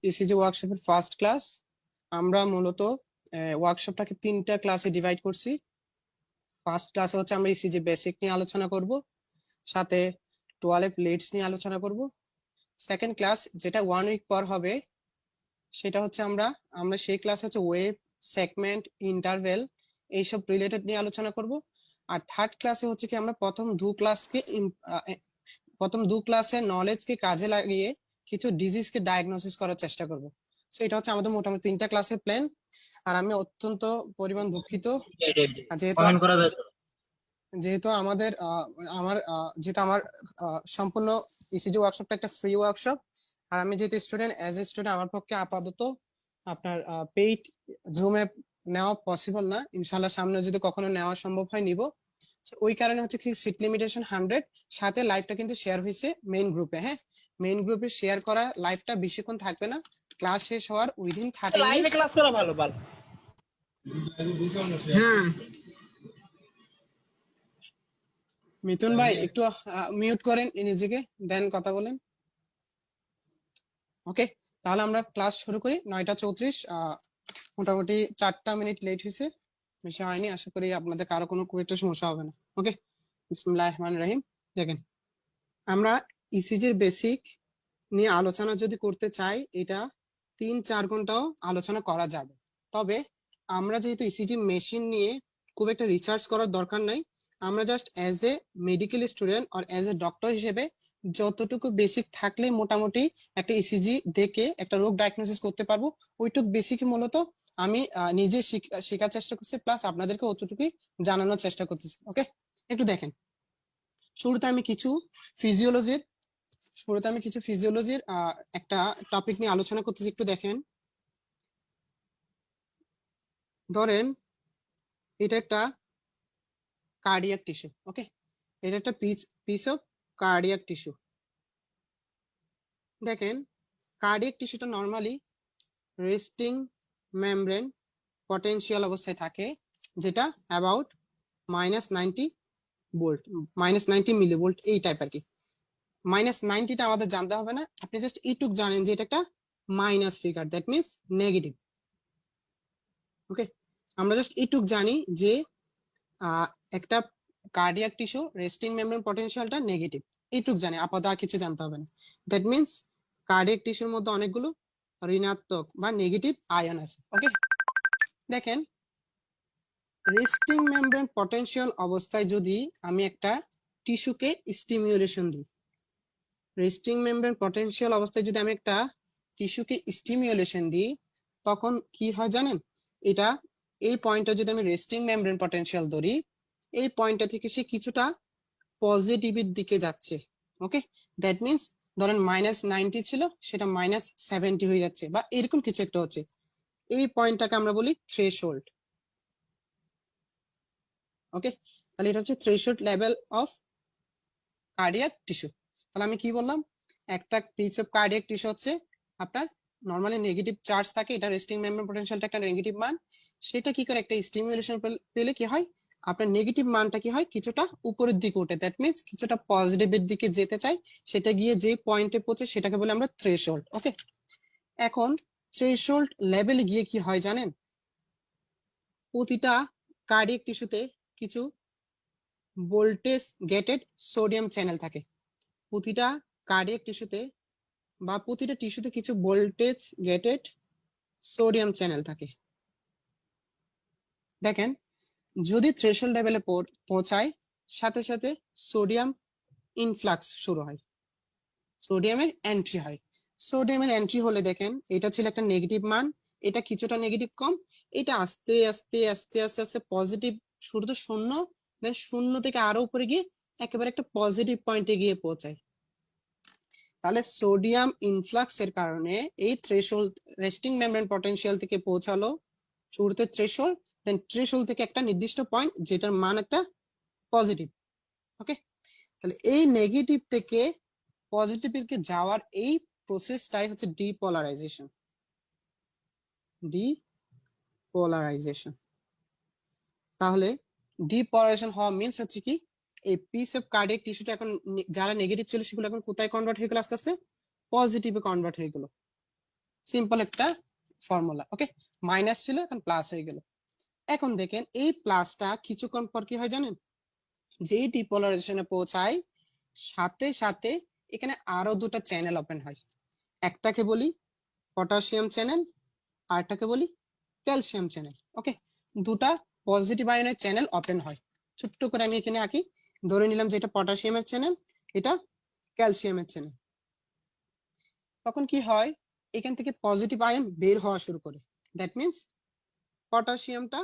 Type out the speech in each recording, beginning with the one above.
ECG ওয়ার্কশপের first class. আমরা মূলত ওয়ার্কশপটাকে 3টা ক্লাসে ডিভাইড করছি। ফার্স্ট ক্লাসে হচ্ছে আমরা ইসিজি বেসিক নিয়ে আলোচনা করব, সাথে 12 লিডস নিয়ে আলোচনা করব। সেকেন্ড ক্লাস যেটা 1 উইক পর হবে, সেটা হচ্ছে আমরা আমরা সেই ক্লাস হচ্ছে ওয়েব, সেগমেন্ট, ইন্টারভেল এইসব রিলেটেড নিয়ে আলোচনা করব। আর থার্ড ক্লাসে হচ্ছে কি আমরা প্রথম দু ক্লাসের নলেজকে কাজে লাগিয়ে কিছু ডিজিজকে ডায়াগনোসিস করার চেষ্টা করব। সো এটা হচ্ছে আমাদের মোটামুটি 3টা ক্লাসের প্ল্যান। আর আমি অত্যন্ত পরিমাণ দুঃখিত, যেহেতু যেহেতু আমাদের যেহেতু আমার সম্পূর্ণ ইসিজি ওয়ার্কশপটা একটা ফ্রি ওয়ার্কশপ, আর আমি যেহেতু স্টুডেন্ট, অ্যাজ এ স্টুডেন্ট আমার পক্ষে আপাতত আপনার পেইড জুমে নেওয়া পসিবল না। ইনশাল্লাহ সামনে যদি কখনো নেওয়া সম্ভব হয় নিব। ওই কারণে হচ্ছে কি সিট লিমিটেশন 100, সাথে লাইভটা কিন্তু শেয়ার হয়েছে মেইন গ্রুপে। হ্যাঁ, মেইন গ্রুপে শেয়ার করা লাইভটা বেশিক্ষণ থাকবে না, ক্লাস শেষ হওয়ার উইদিন 30 লাইভে ক্লাস করা ভালো ভালো। হ্যাঁ মিথুন ভাই একটু মিউট করেন নিজেকে, দেন কথা বলেন। ওকে, তাহলে আমরা ক্লাস শুরু করি। 9টা 34, মোটামুটি 4টা মিনিট লেট হয়েছে, বেশি হয়নি। আশা করি আপনাদের কারো কোনো খুব একটা সমস্যা হবে না। ওকে, বিসমিল্লাহির রহমানির রহিম। দেখেন, আমরা ইসিজির বেসিক নিয়ে আলোচনা যদি করতে চাই, এটা 3-4 ঘন্টাও আলোচনা করা যাবে। তবে আমরা যেহেতু ইসিজি মেশিন নিয়ে খুব একটা রিসার্চ করার দরকার নাই, আমরা just as a medical student আর অ্যাজ এ ডক্টর হিসেবে যতটুকু বেসিক থাকলে মোটামুটি একটা ইসিজি দেখে একটা রোগ ডায়াগনোসিস করতে পারবো, ওইটুকু বেসিক মূলত আমি নিজে শেখার চেষ্টা করছি, প্লাস আপনাদেরকে অতটুকুই জানানোর চেষ্টা করতেছি। ওকে, একটু দেখেন, শুরুতে আমি কিছু ফিজিওলজির একটা টপিক নিয়ে আলোচনা করতেছি। একটু দেখেন, ধরেন এটা একটা কার্ডিয়াক টিস্যু। ওকে, এটা একটা পিস অফ কার্ডিয়াক টিস্যু। দেখেন, কার্ডিয়াক টিস্যুটা নর্মালি রেস্টিং মেমব্রেন পটেনশিয়াল অবস্থায় থাকে, যেটা অ্যাবাউট -90 ভোল্ট, -90 মিলিভোল্ট এই টাইপ আর কি। -90টা আমাদের জানতে হবে না, আপনি জাস্ট এইটুক জানেন যে এটা একটা minus figure, that means negative. Okay, আমরা জাস্ট এইটুক জানি যে একটা কার্ডিয়াক টিস্যু রেস্টিং মেমব্রেন পটেনশিয়ালটা নেগেটিভ, এইটুক জানি, আপাতত আর কিছু জানতে হবে না। দ্যাট মিনস কার্ডিয়াক টিস্যুর মধ্যে অনেকগুলো ঋণাত্মক বা নেগেটিভ আয়ন আছে। ওকে, দেখেন, রেস্টিং মেমব্রেন পটেনশিয়াল অবস্থায় যদি আমি একটা টিস্যুকে স্টিমুলেশন দিই, রেস্টিং মেমব্রেন পটেনশিয়াল অবস্থায় যদি আমি একটা টিস্যুকে স্টিমুলেশন দিই, তখন কি হয় জানেন? এটা এই পয়েন্টটা যদি আমি রেস্টিং মেমব্রেন পটেনশিয়াল ধরি, এই পয়েন্টটা থেকে সে কিছুটা পজিটিভের দিকে যাচ্ছে। ওকে, দ্যাট মিনস ধরেন -90 ছিল, সেটা -70 হয়ে যাচ্ছে, বা এরকম কিছু একটা হচ্ছে। এই পয়েন্টটাকে আমরা বলি থ্রেশহোল্ড। ওকে, তাহলে এটা হচ্ছে threshold level of cardiac tissue. তাহলে আমি কি বললাম, একটা পিস অফ কার্ডিয়াক টিস্যু হচ্ছে আপনার নরমালি নেগেটিভ চার্জ থাকে, এটা রেস্টিং মেমব্রেন পটেনশিয়ালটা একটা নেগেটিভ মান, সেটা কি করে একটা স্টিমুলেশন পেলে কি হয়, আপনার নেগেটিভ মানটা কি হয় কিছুটা উপরের দিকে ওঠে, দ্যাট মিনস কিছুটা পজিটিভের দিকে যেতে চাই, সেটা গিয়ে যে পয়েন্টে পৌঁছে সেটাকে বলে আমরা থ্রেশহোল্ড। ওকে, এখন থ্রেশহোল্ড লেভেলে গিয়ে কি হয় জানেন, প্রতিটা কার্ডিয়াক টিস্যুতে কিছু ভোল্টেজ গেটেড সোডিয়াম চ্যানেল থাকে। প্রতিটা কার্ডিয়াক টিস্যুতে বা প্রতিটা টিস্যুতে কিছু ভোল্টেজ গেটেড সোডিয়াম চ্যানেল থাকে। দেখেন, যদি থ্রেশহোল্ড লেভেলে পৌঁছায়, সাথে সাথে সোডিয়াম ইনফ্লাক্স শুরু হয়, সোডিয়ামের এন্ট্রি হয়। সোডিয়ামের এন্ট্রি হলে দেখেন, এটা ছিল একটা নেগেটিভ মান, এটা কিছুটা নেগেটিভ কম, এটা আস্তে আস্তে আস্তে আস্তে আস্তে পজিটিভ, শুরুতে 0, দেন 0 থেকে আরো উপরে গিয়ে একেবারে একটা পজিটিভ পয়েন্টে গিয়ে পৌঁছায়। তাহলে সোডিয়াম ইনফ্লাক্স এর কারণে এই থ্রেশহোল্ড রেস্টিং মেমব্রেন পটেনশিয়াল থেকে পৌঁছালো শুরুতে থ্রেশহোল্ড, দেন থ্রেশহোল্ড থেকে একটা নির্দিষ্ট পয়েন্ট যেটার মান একটা পজিটিভ। ওকে, তাহলে এই নেগেটিভ থেকে পজিটিভ দিকে যাওয়ার এই প্রসেসটাই হচ্ছে ডিপোলারাইজেশন। ডিপোলারাইজেশন, তাহলে ডিপোলারাইজেশন হওয়া মিন্স হচ্ছে কি, এই পিস অফ কার্ডিয়াক টিস্যুটা এখন যারা নেগেটিভ ছিল সেগুলো এখন কোথায় কনভার্ট হয়ে গেল, আস্তে আস্তে পজিটিভে কনভার্ট হয়ে গেল। সিম্পল একটা ফর্মুলা। ওকে, মাইনাস ছিল এখন প্লাস হয়ে গেল। এখন দেখেন এই প্লাসটা কিছুক্ষণ পর কি হয় জানেন, যেই ডিপোলারাইজেশনে পৌঁছায় সাথে সাথে এখানে আরো দুটো চ্যানেল ওপেন হয়। একটাকে বলি পটাশিয়াম চ্যানেল, আরটাকে বলি ক্যালসিয়াম চ্যানেল। ওকে, দুটা পজিটিভ আয়নের চ্যানেল ওপেন হয়। ছোট্ট করে আমি এখানে আঁকি, ধরে নিলাম যে এটা পটাশিয়ামের চ্যানেল, এটা ক্যালসিয়ামের চ্যানেল। তখন কি হয়, এখান থেকে পজিটিভ আয়ন বের হওয়া শুরু করে। দ্যাট মিনস পটাশিয়ামটা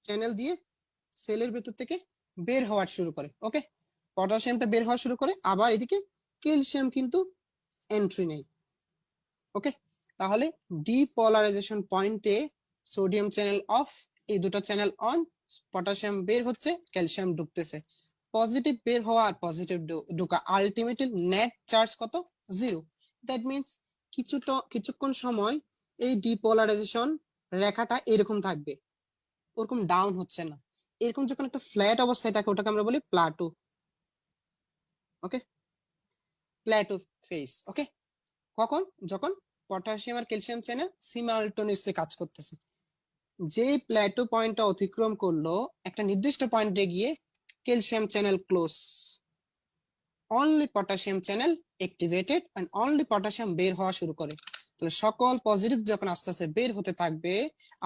চ্যানেল দিয়ে সেলের ভেতর থেকে বের হওয়া শুরু করে। ওকে, পটাশিয়ামটা বের হওয়া শুরু করে, আবার এদিকে ক্যালসিয়াম কিন্তু এন্ট্রি নেই। ওকে, তাহলে ডিপোলারাইজেশন পয়েন্টে সোডিয়াম চ্যানেল অফ, এই দুটো চ্যানেল অন, পটাশিয়াম বের হচ্ছে, ক্যালসিয়াম ঢুকতেছে। পজিটিভ বের হওয়া আর পজিটিভ ঢোকা, আলটিমেটলি নেট চার্জ কত, 0। দ্যাট মিনস কিছুক্ষণ সময় এই ডিপোলারাইজেশন রেখাটা এরকম থাকবে, ওরকম ডাউন হচ্ছে না। এরকম যখন একটা ফ্ল্যাট অবস্থায় থাকে ওটাকে আমরা বলি প্লাটো। ওকে, প্লাটো ফেজ। ওকে, কখন, যখন পটাশিয়াম আর ক্যালসিয়াম চ্যানেল সিমালটেনিয়াসলি কাজ করতেছে। যে প্ল্যাটো পয়েন্টটা অতিক্রম করলো একটা নির্দিষ্ট পয়েন্টে গিয়ে calcium channel close, only potassium channel activated and only potassium বের হওয়া শুরু করে। তাহলে সকল পজিটিভ যখন আস্তে আস্তে বের হতে থাকবে,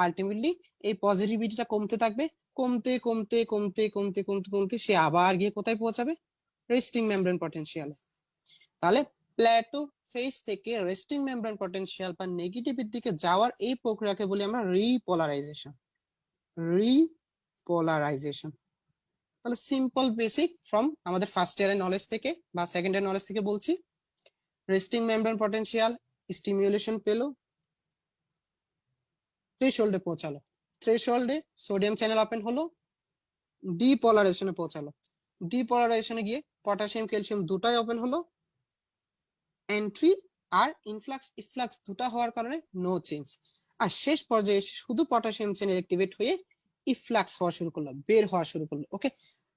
আলটিমেটলি এই পজিটিভিটিটা কমতে থাকবে, কমতে কমতে কমতে কমতে কমতে কমতে সে আবার গিয়ে কোথায় পৌঁছাবে, রেস্টিং মেমব্রেন পটেনশিয়ালে। তাহলে প্ল্যাটো ফেজ থেকে রেস্টিং মেমব্রেন পটেনশিয়াল বা নেগেটিভের দিকে যাওয়ার এই প্রক্রিয়াকে বলি আমরা রিপোলারাইজেশন। রিপোলারাইজেশন। তাহলে সিম্পল বেসিক ফ্রম আমাদের ফার্স্ট ইয়ারের নলেজ থেকে বা সেকেন্ড ইয়ার নলেজ থেকে বলছি, রেস্টিং মেমব্রেন পটেনশিয়াল স্টিমুলেশন পেলো, থ্রেশহোল্ডে পৌঁছালো, থ্রেশহোল্ডে সোডিয়াম চ্যানেল ওপেন হলো, ডিপোলারাইজেশনে পৌঁছালো, ডিপোলারাইজেশনে গিয়ে পটাশিয়াম ক্যালসিয়াম দুটাই ওপেন হলো, এন্ট্রি আর ইনফ্লাক্স ইফ্লাক্স দুটা হওয়ার কারণে নো চেঞ্জ। আর শেষ পর্যায়ে এসে শুধু পটাশিয়াম চ্যানেল অ্যাক্টিভেট হয়ে ইফ্লাক্স হওয়া শুরু করলো, বের হওয়া শুরু করলো। ওকে,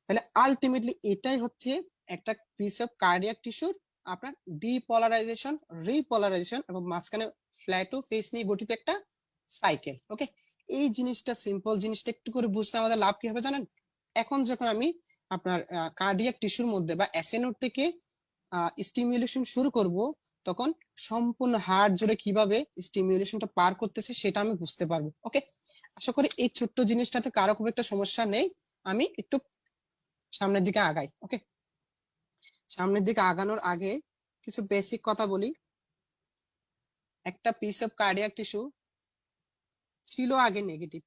তাহলে আলটিমেটলি এটাই হচ্ছে একটা পিস অফ কার্ডিয়াক টিস্যুর আপনার ডিপোলারাইজেশন, রিপোলারাইজেশন এবং মাঝখানে ফ্ল্যাটো ফেস নিয়ে গঠিত একটা সাইকেল। ওকে, এই জিনিসটা সিম্পল জিনিসটা একটু করে বুঝতে আমাদের লাভ কি হবে জানেন, এখন যখন আমি আপনার কার্ডিয়াক টিস্যুর মধ্যে বা এসএনওর থেকে স্টিমুলেশন শুরু করব, তখন সম্পূর্ণ হার্ট জুড়ে কিভাবে স্টিমুলেশনটা পার করতেছে সেটা আমি বুঝতে পারবো। ওকে, আশা করি এই ছোট্ট জিনিসটাতে কারো খুব একটা সমস্যা নেই। আমি একটু সামনের দিকে আগাই। ওকে, সামনের দিকে আগানোর আগে কিছু বেসিক কথা বলি। একটা পিস অফ কার্ডিয়াক টিস্যু ছিল আগে নেগেটিভ,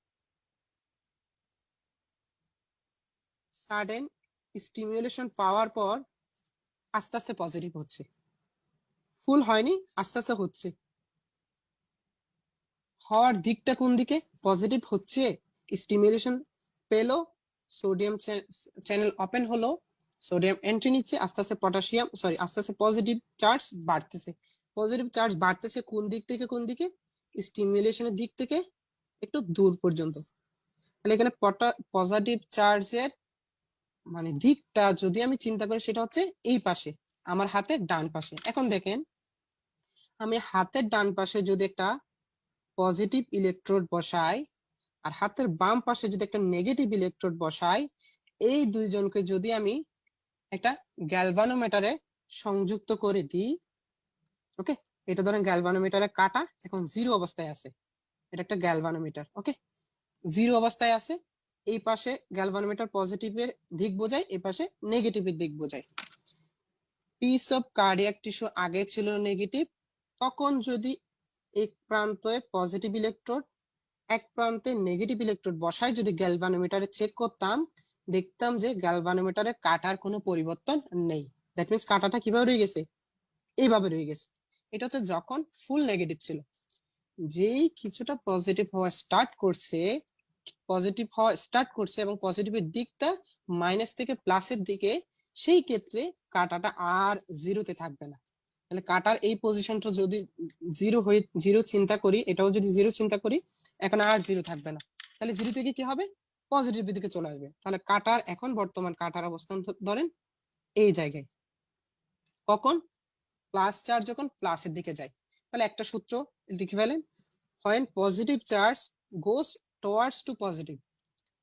সাডেন স্টিমুলেশন পাওয়ার পর আস্তে আস্তে পজিটিভ হচ্ছে, ফুল হয়নি, আস্তে আস্তে হচ্ছে। হওয়ার দিকটা কোন দিকে, পজিটিভ হচ্ছে, স্টিমুলেশন পেলো, সোডিয়াম চ্যানেল ওপেন হলো, সোডিয়াম এন্ট্রি নিচ্ছে, আস্তে আস্তে পটাশিয়াম আস্তে আস্তে পজিটিভ চার্জ বাড়তেছে। পজিটিভ চার্জ বাড়তেছে কোন দিক থেকে, কোন দিকে, স্টিমুলেশনের দিক থেকে একটু দূর পর্যন্ত। তাহলে এখানে পজিটিভ চার্জের মানে দিকটা যদি আমি চিন্তা করি সেটা হচ্ছে এই পাশে, আমার হাতের ডান পাশে। এখন দেখেন আমি হাতের ডান পাশে যদি একটা পজিটিভ ইলেকট্রোড বসাই আর হাতের বাম পাশে যদি একটা নেগেটিভ ইলেকট্রোড বসাই, এই দুইজনকে যদি আমি একটা গ্যালভানোমিটারে সংযুক্ত করে দিই, ওকে, এটা ধরেন গ্যালভানোমিটারে কাটা এখন জিরো অবস্থায় আছে, এটা একটা গ্যালভানোমিটার। ওকে, জিরো অবস্থায় আছে, এই পাশে গ্যালভানোমিটার পজিটিভের দিক বোঝায়, এই পাশে নেগেটিভের দিক বোঝায়। পিস অফ কার্ডিয়াক টিস্যু আগে ছিল নেগেটিভ, তখন যদি এক প্রান্তে পজিটিভ ইলেকট্রোড এক প্রান্তে নেগেটিভ ইলেকট্রোড বসায় যদি গ্যালভানোমিটারে চেক করতাম, দেখতাম যে গ্যালভানোমিটারে কাটার কোনো পরিবর্তন নেই। দ্যাট মিনস কাটাটা কিভাবে রয়ে গেছে, এইভাবে রয়ে গেছে। এটা হচ্ছে যখন ফুল নেগেটিভ ছিল। যেই কিছুটা পজিটিভ হওয়া স্টার্ট করছে, এবং পজিটিভের দিকটা মাইনাস থেকে প্লাসের দিকে, সেই ক্ষেত্রে কাটাটা আর জিরোতে থাকবে না। তাহলে কাটার এই পজিশনটা যদি জিরো চিন্তা করি, এটাও যদি জিরো চিন্তা করি, এখন আর জিরো থাকবে না। তাহলে জিরো থেকে কি হবে, পজিটিভ দিকে চলে আসবে। তাহলে কাটার এখন বর্তমান কাটার অবস্থান ধরেন এই জায়গায়, কখন প্লাস চার্জ যখন প্লাসের দিকে যায়, তাহলে একটা সূত্র লিখে ফেলেন, when positive charge goes towards to positive,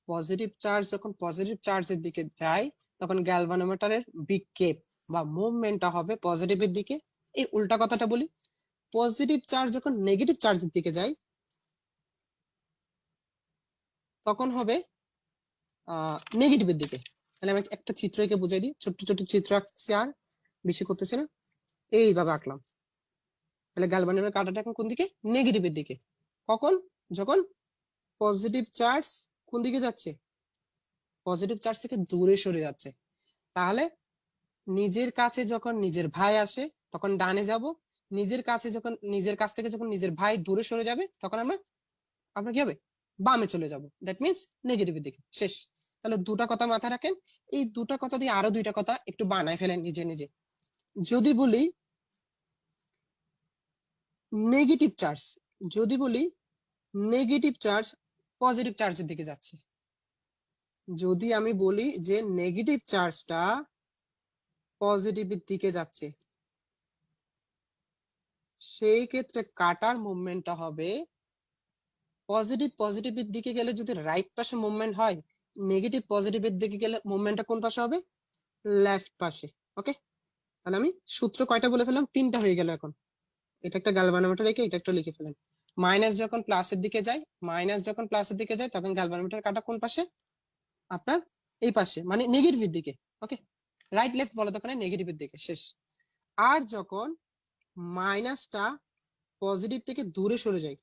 positive charge যখন পজিটিভ চার্জের দিকে যায় তখন গ্যালভানোমিটারের বিক্ষেপ বা মুভমেন্টটা হবে পজিটিভের দিকে। এই উল্টা কথাটা বলি, পজিটিভ চার্জ যখন নেগেটিভ চার্জের দিকে যায় তখন হবে নেগেটিভের দিকে। তাহলে আমি একটা চিত্র এঁকে বুঝাই দিই, ছোট্ট ছোট্ট চিত্র আঁকছি আর বেশি করতেছি না, এইভাবে আঁকলাম। তাহলে গ্যালভানোমিটার কাঁটাটা এখন কোন দিকে? নেগেটিভের দিকে। কখন? যখন পজিটিভ চার্জ কোন দিকে যাচ্ছে? পজিটিভ চার্জ থেকে দূরে সরে যাচ্ছে। তাহলে নিজের কাছে যখন নিজের ভাই আসে তখন ডানে যাব, নিজের কাছে যখন নিজের কাছ থেকে যখন নিজের ভাই দূরে সরে যাবে তখন আমরা কি হবে? বামে চলে যাব, দ্যাট মিনস নেগেটিভের দিকে। শেষ। তাহলে দুটা কথা মাথায় রাখেন। এই দুটা কথা দিয়ে আরো দুইটা কথা একটু বানায় ফেলেন নিজে নিজে। যদি বলি নেগেটিভ চার্জ, যদি বলি নেগেটিভ চার্জ পজিটিভ চার্জের দিকে যাচ্ছে, যদি আমি বলি যে নেগেটিভ চার্জটা পজিটিভের দিকে যাচ্ছে, সেই ক্ষেত্রে কাটার মুভমেন্টটা হবে পজিটিভ পজিটিভের দিকে গেলে যদি রাইট পাশে মুভমেন্ট হয়, নেগেটিভ পজিটিভের দিকে গেলে মুভমেন্টটা কোন পাশে হবে? লেফট পাশে। ওকে, তাহলে আমি সূত্র কয়টা বলে ফেললাম? তিনটা হয়ে গেল। এখন এটা একটা গ্যালভানোমিটার রেখে এটা একটা লিখে ফেলেন। মাইনাস যখন প্লাসের দিকে যায়, মাইনাস যখন প্লাসের দিকে যায় তখন গ্যালভানোমিটার কাটা কোন পাশে? আপনার এই পাশে, মানে নেগেটিভের দিকে। ওকে, রাইট লেফট বলা দরকার নেই, নেগেটিভের দিকে। শেষ। আর যখন মাইনাসটা পজিটিভ থেকে দূরে সরে যায়,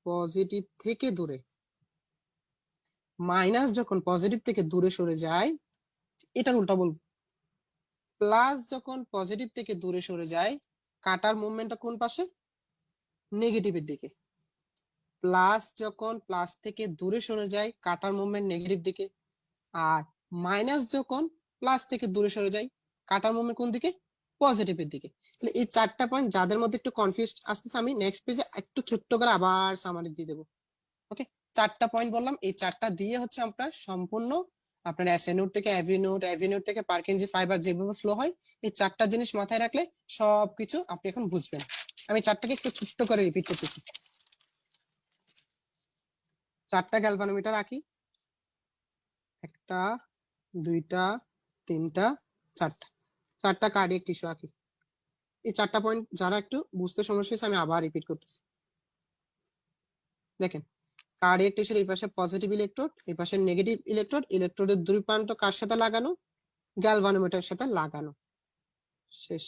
পজিটিভ থেকে দূরে, মাইনাস যখন পজিটিভ থেকে দূরে সরে যায়, এটার উল্টা বলবো, প্লাস যখন পজিটিভ থেকে দূরে সরে যায় কাটার মুভমেন্টটা কোন পাশে? নেগেটিভের দিকে। প্লাস যখন প্লাস থেকে দূরে সরে যায় কাটার মুভমেন্ট নেগেটিভ দিকে। আর মাইনাস যখন প্লাস থেকে দূরে সরে যায় কাটার মুভমেন্ট কোন দিকে? পজিটিভের দিকে। তাহলে এই চারটা পয়েন্ট যাদের মধ্যে একটু কনফিউজ আসতেছে আমি নেক্সট পেজে একটু ছোট্ট করে আবার সামারি দিয়ে দেবো। ওকে, চারটা পয়েন্ট বললাম, এই চারটা দিয়ে হচ্ছে আপনার সম্পূর্ণ আপনার এসএ নোট থেকে অ্যাভি নোট, অ্যাভি নোট থেকে পার্কিনজি ফাইবার যেভাবে ফ্লো হয়, এই চারটা জিনিস মাথায় রাখলে সবকিছু আপনি এখন বুঝবেন। আমি চারটাকে একটু ছোট্ট করে রিপিট করতেছি। চারটা গ্যালভানোমিটার আঁকি, একটা, দুইটা, তিনটা, চারটা। চারটা কার্ডিয়াক টিস্যু আঁকি। এই চারটা পয়েন্ট যারা একটু বুঝতে সমস্যা হয়েছে আমি আবার রিপিট করতেছি। দেখেন, কার্ডিয়াক টিস্যুর এই পাশে পজিটিভ ইলেকট্রোড, এই পাশে নেগেটিভ ইলেকট্রোড, ইলেকট্রোডের দুই প্রান্ত কার সাথে লাগানো? গ্যালভানোমিটারের সাথে লাগানো। শেষ।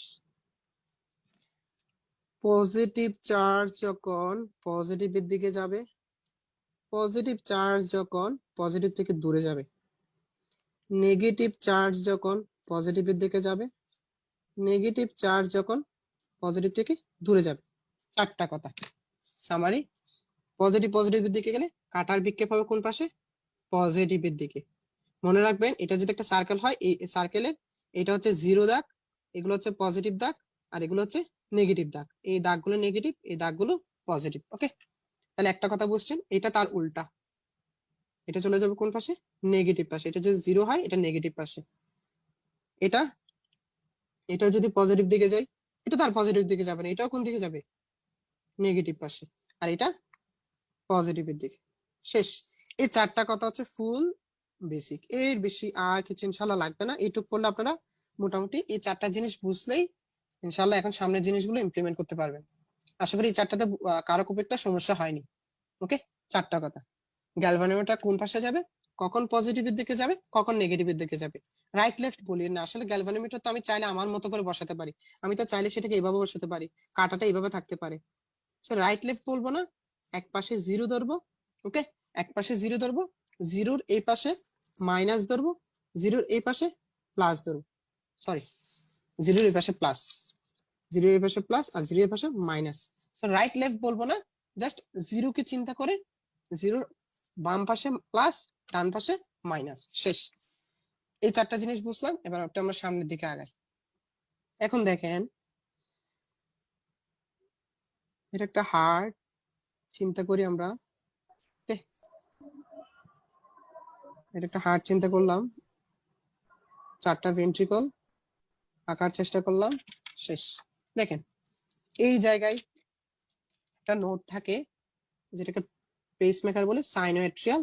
পজিটিভ চার্জ যখন পজিটিভের দিকে যাবে, পজিটিভ চার্জ যখন পজিটিভ থেকে দূরে যাবে, নেগেটিভ চার্জ যখন পজিটিভের দিকে যাবে, নেগেটিভ চার্জ যখন পজিটিভ থেকে দূরে যাবে। চারটা কথা সামারি। পজিটিভ পজিটিভের দিকে গেলে কাটার বিক্ষেপ হবে কোন পাশে? পজিটিভের দিকে। মনে রাখবেন এটা যদি একটা সার্কেল হয়, এই সার্কেলের এটা হচ্ছে জিরো দাগ, এগুলো হচ্ছে পজিটিভ দাগ, আর এগুলো হচ্ছে নেগেটিভ দাগ। এই দাগগুলো নেগেটিভ, এই দাগগুলো পজিটিভ। ওকে, তাহলে একটা কথা বুঝছেন, এটা তার উল্টা, এটা চলে যাবে কোন পাশে? নেগেটিভ পাশে। এটা যদি জিরো হয় এটা নেগেটিভ পাশে, এটা এটা যদি পজিটিভ দিকে যায় এটা তার পজিটিভ দিকে যাবে না, এটাও কোন দিকে যাবে? নেগেটিভ পাশে। আর এটা পজিটিভের দিকে। শেষ। এই চারটা কথা হচ্ছে ফুল বেসিক, এর বেশি আর কিছু ইনশাল্লাহ লাগবে না। এইটুক পড়লে আপনারা মোটামুটি এই চারটা জিনিস বুঝলেই ইনশাল্লাহ এখন সামনের জিনিসগুলো ইমপ্লিমেন্ট করতে পারবেন। আশা করি এই চারটাতে কারো খুব একটা সমস্যা হয়নি। ওকে, চারটা কথা। গ্যালভানোমিটার কোন পাশে যাবে, কখন পজিটিভের দিকে যাবে, কখন নেগেটিভের দিকে যাবে। রাইট লেফট বলি না, আসলে গ্যালভানোমিটার তো আমি চাইলে আমার মতো করে বসাতে পারি, আমি তো চাইলে সেটাকে এইভাবে বসাতে পারি, কাঁটাটা এইভাবে থাকতে পারে। রাইট লেফট বলবো না, এক পাশে জিরো ধরবো। ওকে, এক পাশে জিরো ধরবো, জিরোর এই পাশে মাইনাস ধরবো, জিরোর এই পাশে প্লাস ধরবো, সরি জিরোর এই পাশে প্লাস, জিরোর এই পাশে প্লাস আর জিরোর এই পাশে মাইনাস। রাইট লেফট বলবো না, জাস্ট জিরোকে চিন্তা করে জিরোর বাম পাশে প্লাস, ডান পাশে মাইনাস। শেষ। এই চারটা জিনিস বুঝলাম, এবার একটা আমরা সামনের দিকে আগাই। এখন দেখেন, এটা একটা হার্ট চিন্তা করি আমরা। এটা একটা হার্ট চিন্তা করলাম, চারটা ভেন্ট্রিকল আঁকার চেষ্টা করলাম। শেষ। দেখেন, এই জায়গায় একটা নোড থাকে যেটাকে পেসমেকার বলে, সাইনোএট্রিয়াল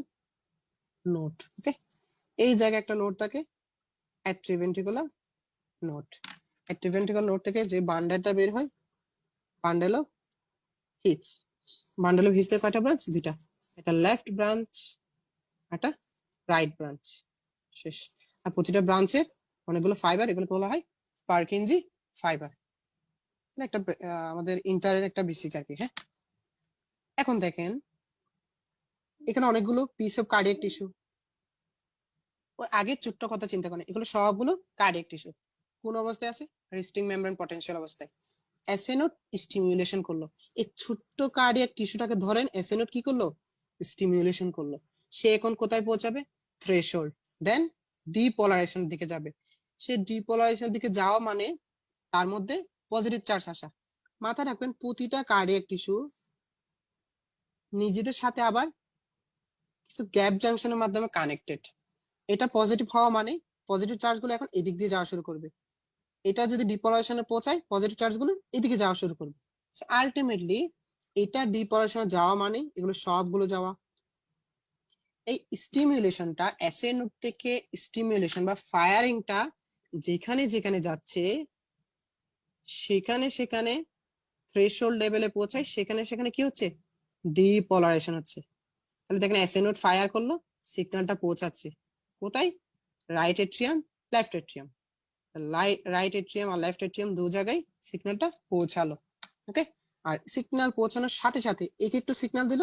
নোড। ওকে, এই জায়গায় একটা নোড থাকে অ্যাট্রিভেন্ট্রিকুলার নোড। অ্যাট্রিভেন্ট্রিকুলার নোড থেকে যে বান্ডেলটা বের হয়, bundle of His. Bundle of হিচের কয়টা ব্রাঞ্চ? দুইটা, একটা লেফট ব্রাঞ্চ, একটা রাইট ব্রাঞ্চ। শেষ। আর প্রতিটা ব্রাঞ্চের অনেকগুলো ফাইবার, এগুলোকে বলা হয় পার্কিনজি ফাইবার। একটা আমাদের ইন্টারের একটা বেসিক আর কি। হ্যাঁ, এখন দেখেন এখানে অনেকগুলো পিস অফ কার্ডিয়াক টিস্যু। ওই আগের ছোট্ট কথা চিন্তা করেন, এগুলো সবগুলো কার্ডিয়াক টিস্যু। কোন অবস্থায় আছে? রেস্টিং মেমব্রেন পটেনশিয়াল অবস্থায়। এসএনওড স্টিমুলেশন করলো, এই ছোট্ট কার্ডিয়াক টিস্যুটাকে ধরেন, এসএনওড কি করলো? স্টিমুলেশন করলো। সে এখন কোথায় পৌঁছাবে? থ্রেশহোল্ড, দেন ডিপোলারাইজেশন দিকে যাবে। সে ডিপোলারাইজেশন দিকে যাওয়া মানে তার মধ্যে পজিটিভ চার্জ আসা। মাথায় রাখবেন প্রতিটা কার্ডিয়াক টিস্যু নিজেদের সাথে আবার কিছু গ্যাপ জাংশনের মাধ্যমে কানেক্টেড। এটা পজিটিভ হওয়া মানে পজিটিভ চার্জ গুলো এখন এদিক দিয়ে যাওয়া শুরু করবে। এটা যদি ডিপোলারাইজেশনে পৌঁছায়, পজিটিভ চার্জ গুলো এদিকে যাওয়া শুরু করবে। আলটিমেটলি এটা ডিপোলারাইজেশনে যাওয়া মানে এগুলো সবগুলো যাওয়া। এই স্টিমুলেশনটা, অ্যাসেন্ড থেকে স্টিমুলেশন বা ফায়ারিংটা যেখানে যেখানে যাচ্ছে সেখানে সেখানে থ্রেশহোল্ড লেভেলে পৌঁছায়, সেখানে সেখানে কি হচ্ছে? ডিপোলারাইজেশন হচ্ছে। তাহলে দেখেন অ্যাসেন্ড ফায়ার করলো, সিগন্যালটা পৌঁছাচ্ছে কোথায়? Right atrium, left atrium. Right atrium আর লেফট এট্রিয়াম দু জায়গায় সিগন্যালটা পৌঁছালো। ওকে, আর সিগন্যাল পৌঁছানোর সাথে সাথে এক একটু সিগন্যাল দিল,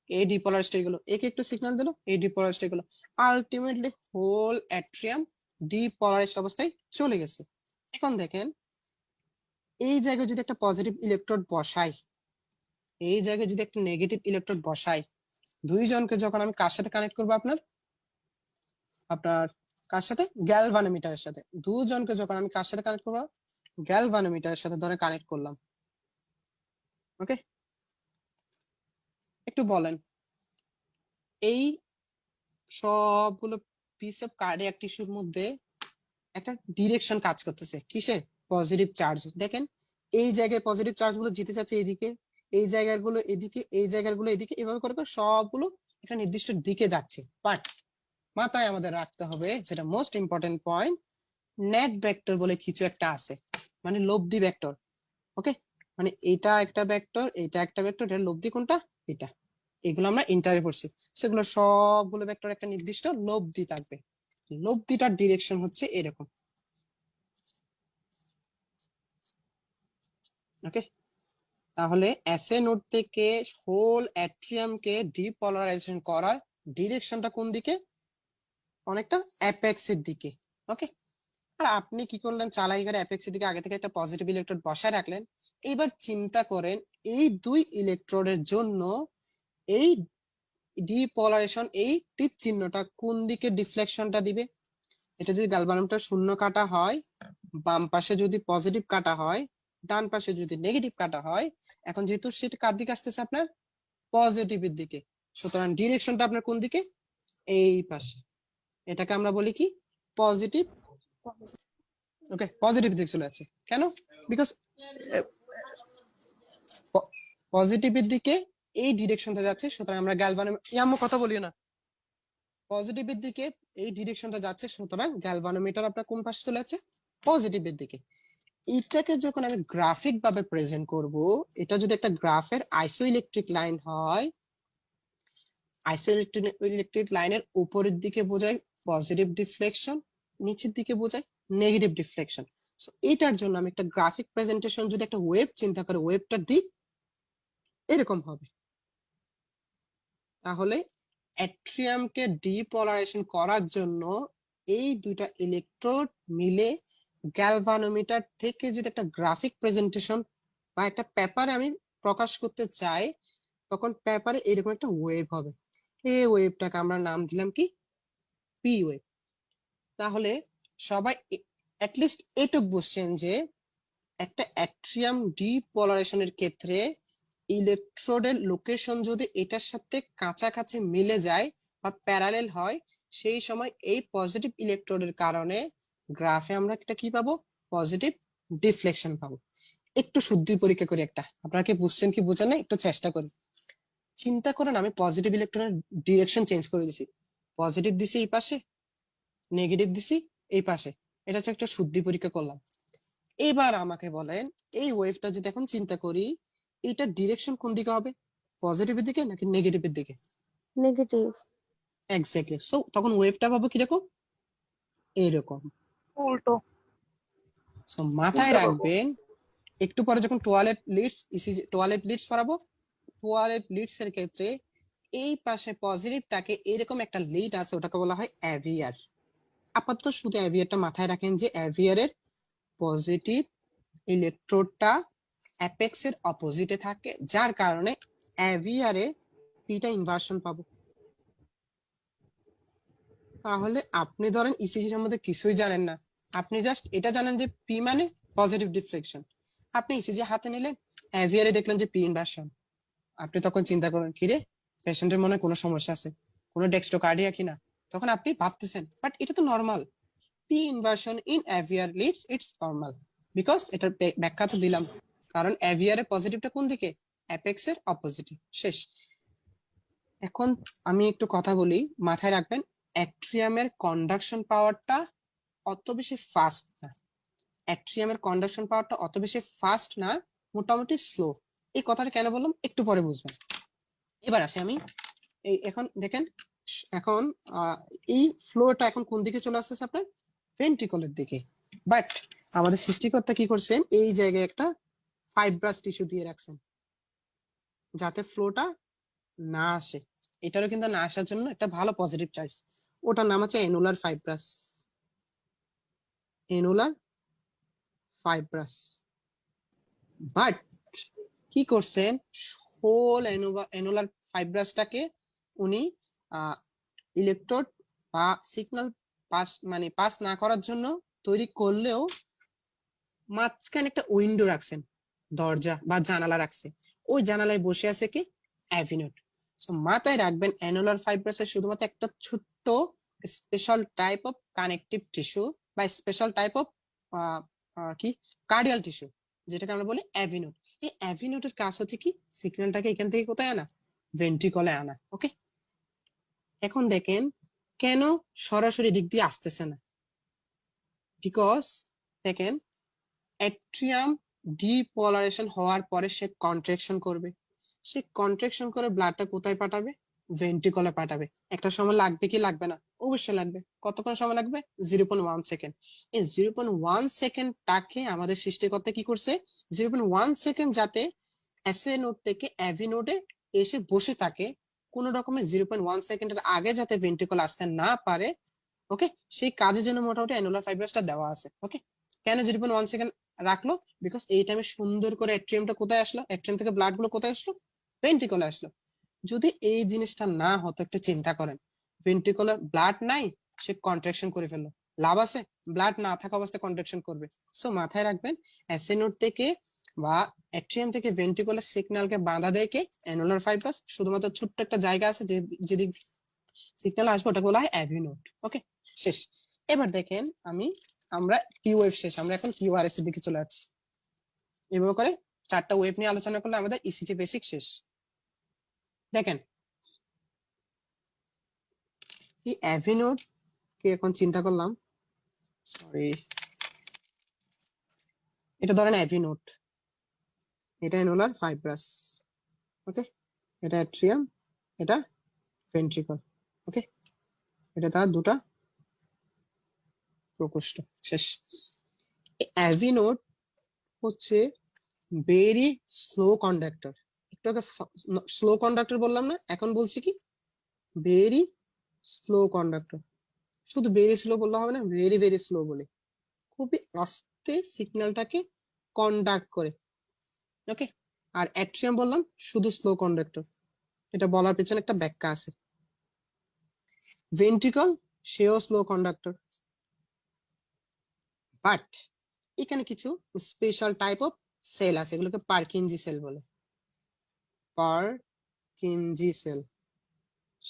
এই ডিপোলারাইজড হয়ে গেল, এক একটু সিগন্যাল দিল, এই ডিপোলারাইজড হয়ে গেল। আলটিমেটলি হোল অ্যাট্রিয়াম ডিপোলারাইজড অবস্থায় চলে গেছে। এখন দেখেন এই জায়গায় যদি একটা পজিটিভ ইলেকট্রোড বসাই, এই জায়গায় যদি একটা নেগেটিভ ইলেকট্রোড বসাই, দুইজনকে যখন আমি কার সাথে কানেক্ট করবো? আপনার কার সাথে? গ্যালভানোমিটারের সাথে। দুজনকে যখন আমি কার সাথে কানেক্ট করবো? গ্যালভানোমিটারের সাথে ধরে কানেক্ট করলাম। ওকে, একটু বলেন এই সবগুলো পিস অফ কার্ডিয়াক টিস্যুর মধ্যে একটা ডিরেকশন কাজ করতেছে, কিসের? Positive charge. দেখেন এই জায়গায় পজিটিভ চার্জ গুলো যেতে যাচ্ছে এদিকে, এই জায়গাগুলো এদিকে, এই জায়গাগুলো এদিকে, এভাবে করে করে সবগুলো একটা নির্দিষ্ট দিকে যাচ্ছে। বাট মাথায় আমাদের রাখতে হবে, যেটা most important point, net vector বলে কিছু একটা আছে, মানে লব্ধি ভেক্টর। ওকে, মানে এটা একটা ভেক্টর, এটা একটা ভেক্টর, এর লব্ধি কোনটা? এটা। এগুলো আমরা ইন্টারে পড়ছি। সেগুলো সবগুলো ভেক্টর একটা নির্দিষ্ট লব্ধি থাকবে। লব্ধিটার ডিরেকশন হচ্ছে এরকম। ওকে, তাহলে এসএ নোড থেকে হোল অ্যাট্রিয়ামকে ডিপোলারাইজেশন করার ডিরেকশনটা কোন দিকে? অনেকটা অ্যাপেক্সের দিকে। ওকে, আর আপনি কি করলেন? চালাই করে অ্যাপেক্সের দিকে আগে থেকে একটা পজিটিভ ইলেকট্রোড বসায় রাখলেন। এবার চিন্তা করেন এই দুই ইলেকট্রোডের জন্য এই ডিপোলারাইজেশন, এই তীর চিহ্নটা কোন দিকে ডিফ্লেকশনটা দিবে? এটা যদি গ্যালভানোমিটার শূন্য কাটা হয়, বাম পাশে যদি পজিটিভ কাটা হয়, ডান পাশে যদি নেগেটিভ কাটা হয়, এখন যেহেতু সেটা কার দিকে আসতেছে? আপনার পজিটিভের দিকে। সুতরাং ডিরেকশনটা আপনার কোন দিকে? এই পাশে। এটাকে আমরা বলি কি? পজিটিভ। ওকে, পজিটিভ দিকে চলে যাচ্ছে কেন? বিকজ পজিটিভের দিকে এই ডিরেকশনটা যাচ্ছে, সুতরাং আমরা গ্যালভানোমিটার কথা বলি না, পজিটিভের দিকে এই ডিরেকশনটা যাচ্ছে, সুতরাং গ্যালভানোমিটার আপনার কোন পাশে চলে যাচ্ছে? পজিটিভের দিকে। এটাকে যখন আমি গ্রাফিক ভাবে প্রেজেন্ট করব, এটা যদি একটা গ্রাফের আইসোইলেকট্রিক লাইন হয়, আইসোইলেকট্রিক লাইনের উপরের দিকে বোঝায় পজিটিভ ডিফ্লেকশন, নিচের দিকে বোঝায় নেগেটিভ ডিফ্লেকশন। সো এটার জন্য আমি একটা গ্রাফিক প্রেজেন্টেশন যদি একটা ওয়েভ চিন্তা করে, ওয়েভটার দিক এরকম হবে। তাহলে অ্যাট্রিয়ামকে ডিপোলারাইজেশন করার জন্য এই দুইটা ইলেকট্রোড মিলে গ্যালভানোমিটার থেকে যদি একটা গ্রাফিক প্রেজেন্টেশন বা একটা পেপারে আমি প্রকাশ করতে চাই, তখন পেপারে এরকম একটা ওয়েভ হবে। এই ওয়েভটাকে আমরা নাম দিলাম কি? P wave. তাহলে সবাই অ্যাটলিস্ট এটুকু বুঝছেন যে একটা অ্যাট্রিয়াম ডিপোলারাইজেশনের ক্ষেত্রে ইলেকট্রোডের লোকেশন যদি এটার সাথে কাছাকাছি মিলে যায় বা প্যারালেল হয়, সেই সময় এই পজিটিভ ইলেকট্রোডের কারণে গ্রাফে আমরা একটা কি পাবো? পজিটিভ ডিফ্লেকশন পাবো। একটু শুদ্ধি পরীক্ষা করি একটা, আপনারা কি বুঝছেন কি বুঝেন না একটু চেষ্টা করি। চিন্তা করেন আমি পজিটিভ ইলেকট্রনের ডিরেকশন চেঞ্জ করে দিছি, পজিটিভ দিছি এই পাশে, নেগেটিভ দিছি এই পাশে, এটা হচ্ছে একটা শুদ্ধি পরীক্ষা করলাম। এবার আমাকে বলেন এই ওয়েভটা যদি এখন চিন্তা করি, এটা ডিরেকশন কোন দিকে হবে, পজিটিভের দিকে নাকি নেগেটিভের দিকে? নেগেটিভ। এক্স্যাক্টলি। সো তখন ওয়েভটা পাবো কিরকম, এরকম। উল্টো। সো মাথায় রাখবেন একটু পরে যখন 12 লিডস ইসিজি 12 লিডস পড়াবো, 12 লিডস এর ক্ষেত্রে এই পাশে পজিটিভ থাকে এরকম একটা লিড আছে, ওটাকে বলা হয় অ্যাভিয়ার। আপাতত শুধু অ্যাভিয়ারটা মাথায় রাখেন যে অ্যাভিয়ারের পজিটিভ ইলেকট্রোডটা অ্যাপেক্স এর অপোজিটে থাকে, যার কারণে অ্যাভিয়ারে পিটা ইনভার্সন পাবো। তাহলে আপনি ধরেন ইসিজি সম্বন্ধে কিছুই জানেন না, আপনি জাস্ট এটা জানেন যে পি মানে পজিটিভ ডিফ্লেকশন, আপনি ইসিজি হাতে নিলেন, অ্যাভিয়ারে দেখলেন যে পি ইনভার্সন, আপনি তখন চিন্তা করেন কিরে পেশেন্টের মনে কোনো সমস্যা আছে, কোনো ডেক্সট্রোকার্ডিয়া কিনা, তখন আপনি ভাবতেছেন বাট এটা তো normal, P inversion in aVR leads it's normal, because এটার ব্যাখ্যা তো দিলাম, কারণ অ্যাভিয়ারের পজিটিভটা কোন দিকে, অ্যাপেক্স এর অপোজিটে। শেষ। এখন আমি একটু কথা বলি, মাথায় রাখবেন অ্যাট্রিয়ামের কন্ডাকশন পাওয়ারটা অত বেশি ফাস্ট না, অ্যাট্রিয়ামের কন্ডাকশন পাওয়ারটা অত বেশি ফাস্ট না, মোটামুটি স্লো। এই কথাটা কেন বললাম একটু পরে বুঝবেন। এবার আসি আমি এই এখন দেখেন এখন এই ফ্লোটা এখন কোন দিকে চলে আসতেছে আপনার, ভেন্ট্রিকলের দিকে। বাট আমাদের সৃষ্টিকর্তা কি করছেন, এই জায়গায় একটা ফাইব্রাস টিস্যু দিয়ে রাখছেন যাতে ফ্লোটা না আসে, এটারও কিন্তু না আসার জন্য একটা ভালো পজিটিভ চার্জ, ওটার নাম হচ্ছে annular fibrous, annular fibrous. But কি করছেন, হোল অ্যানুলার ফাইব্রাসটাকে উনি ইলেকট্রোড বা সিগন্যাল পাস না করার জন্য তৈরি করলেও মাঝখানে একটা উইন্ডো রাখছেন, দরজা বা জানালা রাখছে, ওই জানালায় বসে আছে কি অ্যাভিনোড। সো মাথায় রাখবেন অ্যানুলার ফাইব্রাসের শুধুমাত্র একটা ছোট্ট special type of connective tissue বা স্পেশাল টাইপ অফ কি কার্ডিয়াল টিস্যু, যেটাকে আমরা বলি অ্যাভিনোড। এই অ্যাভিনোডের কাজ হচ্ছে কি সিগন্যালটাকে এখান থেকে কোথায় আনা, ভেন্ট্রিকলে আনা। ওকে, এখন দেখেন কেন সরাসরি দিক দিয়ে আসতেছে না, বিকজ দেখেন অ্যাট্রিয়াম ডিপোলারাইজেশন হওয়ার পরে সে কন্ট্রাকশন করবে, সে কন্ট্রাকশন করে ব্লাডটা কোথায় পাঠাবে, ভেন্ট্রিকলে পাঠাবে। একটা সময় লাগবে কি লাগবে না, অবশ্যই লাগবে। কতক্ষণ সময় লাগবে, 0.1 সেকেন্ড। এই 0.1 সেকেন্ডটাকে আমাদের সৃষ্টিকর্তা কি করছে, 0.1 সেকেন্ড যাতে এসএ নোড থেকে অ্যাভি নোডে এসে বসে থাকে, কোন রকমের 0.1 সেকেন্ডের আগে যাতে ভেন্ট্রিকল আসতে না পারে। ওকে, সেই কাজের জন্য মোটামুটি অ্যানুলার ফাইব্রাসটা দেওয়া আছে। ওকে, কেন 0.1 সেকেন্ড রাখলো, বিকজ এই টাইমে সুন্দর করে অ্যাট্রিয়ামটা কোথায় আসলো, অ্যাট্রিয়াম থেকে ব্লাড গুলো কোথায় আসলো, ভেন্ট্রিকলে আসলো। যদি এই জিনিসটা না হতো, একটু চিন্তা করেন, ভেন্ট্রিকলে ব্লাড নাই, সে কন্ট্রাকশন করে ফেললো, লাভ আছে, ব্লাড না থাকা অবস্থায় কন্ট্রাকশন করবে। সো মাথায় রাখবেন এসএ নোড থেকে বা অ্যাট্রিয়াম থেকে ভেন্ট্রিকুলার সিগন্যালকে বাধা দেয় কে, অ্যানুলার ফাইব্রাস। শুধুমাত্র ছোট্ট একটা জায়গা আছে যেদিক সিগন্যাল আসবে, ওটাকে বলা হয় অ্যাভি নোড। ওকে, শেষ। এবার দেখেন আমরা কিউ ওয়েভ শেষ, আমরা এখন কিউআরএস এর দিকে চলে যাচ্ছি। এভাবে করে 4টা ওয়েভ নিয়ে আলোচনা করলে আমাদের ইসিজি বেসিক শেষ। দেখেন এই অ্যাভি নোড কে এখন চিন্তা করলাম, সরি, এটা ধরেন অ্যাভি নোড, এটা অ্যানুলার ফাইব্রাস। ওকে, এটা অ্যাট্রিয়াম, এটা ভেন্ট্রিকল। ওকে, এটা তার দুটা প্রকোষ্ঠ। শেষ। অ্যাভি নোড হচ্ছে ভেরি স্লো কন্ডাক্টর, একটু আগে স্লো কন্ডাক্টর বললাম না, এখন বলছি কি ভেরি স্লো কন্ডাক্টর। শুধু ভেরি স্লো বললে হবে না, ভেরি ভেরি স্লো বলে, খুবই আস্তে সিগন্যালটাকে কন্ডাক্ট করে। ওকে, আর অ্যাট্রিয়াম বললাম শুধু স্লো কন্ডাক্টর, এটা বলার পেছনে একটা ব্যাখ্যা আছে। ভেন্ট্রিকল সেও স্লো কন্ডাক্টর, বাট এখানে কিছু স্পেশাল টাইপ অফ সেল আছে, এগুলোকে পারকিনজি সেল বলে, পারকিনজি সেল,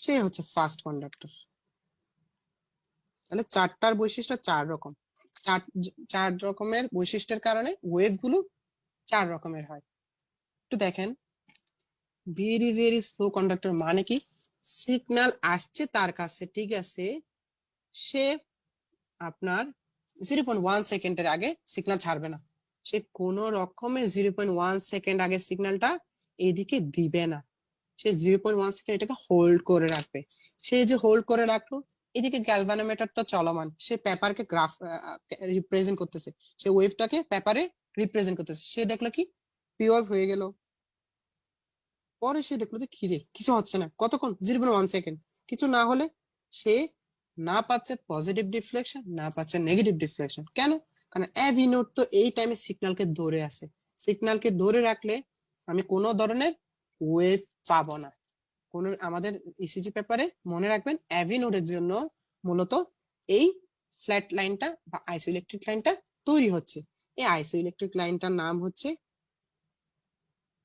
সে হচ্ছে ফাস্ট কন্ডাক্টর। তাহলে 4টার বৈশিষ্ট্য 4 রকম, চার রকমের বৈশিষ্ট্যের কারণে ওয়েভ গুলো চার রকমের হয়। একটু দেখেন, ভেরি ভেরি স্লো কন্ডাক্টর মানে কি, সিগন্যাল আসছে তার কাছে, ঠিক আছে, সে আপনার 0.1 সেকেন্ডের আগে সিগন্যাল ছাড়বে না, সে কোনো রকমে 0.1 সেকেন্ড আগে সিগন্যালটা এদিকে দিবে না, সে 0.1 সেকেন্ড এটাকে হোল্ড করে রাখবে। সে যে হোল্ড করে রাখলো, এদিকে গ্যালভানোমিটার তো চলমান, সে পেপারকে গ্রাফ রিপ্রেজেন্ট করতেছে, সে ওয়েভটাকে পেপারে রিপ্রেজেন্ট করতেছে, সে দেখলো কি পি ওয়েভ হয়ে গেল, পরে সে দেখলো যে খিরে কিছু হচ্ছে না, কতক্ষণ, 0.1 সেকেন্ড, কিছু না হলে সে না পাচ্ছে পজিটিভ ডিফ্লেকশন, না পাচ্ছে নেগেটিভ ডিফ্লেকশন। কেন? কারণ এভি নোড তো এই টাইমে সিগন্যালকে ধরে আছে, সিগন্যালকে ধরে রাখলে আমি কোনো ধরনের ওয়েভ পাবো না। কোন আমাদের ইসিজি পেপারে মনে রাখবেন এভি নোডের জন্য মূলত এই ফ্ল্যাট লাইনটা বা আইসোইলেকট্রিক লাইনটা তৈরি হচ্ছে। এই আইসোইলেকট্রিক লাইনটার নাম হচ্ছে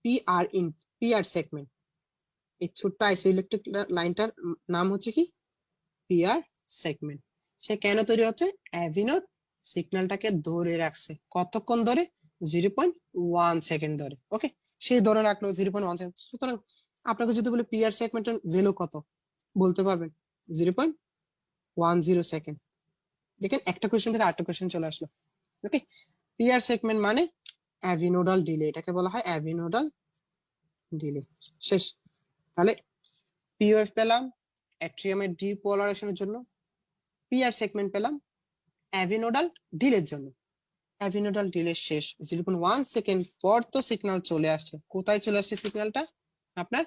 পিআর ইন পিআর সেগমেন্ট। এই ছোট্ট আইসোইলেকট্রিক লাইনটার নাম হচ্ছে কি পিআর সেগমেন্ট। সে কেন তৈরি হচ্ছে? অ্যাভিনোড সিগন্যালটাকে ধরে রাখছে, কতক্ষণ ধরে? 0.1 সেকেন্ড ধরে। ওকে, সেই ধরে রাখলো 0.1 সেকেন্ড। সুতরাং আপনাকে যদি বলে পিআর সেগমেন্টের ভ্যালু কত, বলতে পারবেন 0.10 সেকেন্ড। দেখেন একটা কোয়েশ্চেন থেকে আরেকটা কোয়েশ্চেন চলে আসলো। ওকে, পিআর সেগমেন্ট মানে অ্যাভিনোডাল ডিলে, এটাকে বলা হয় অ্যাভিনোডাল ডিলে। শেষ। তাহলে পিওএফ পেলাম অ্যাট্রিয়ামের ডিপোলারাইজেশনের জন্য, পিআর সেগমেন্ট পেলাম অ্যাভিনোডাল ডিলের জন্য। অ্যাভিনোডাল ডিলে শেষ, 0.1 সেকেন্ড পর তো সিগন্যাল চলে আসছে। কোথায় চলে আসছে সিগন্যালটা? আপনার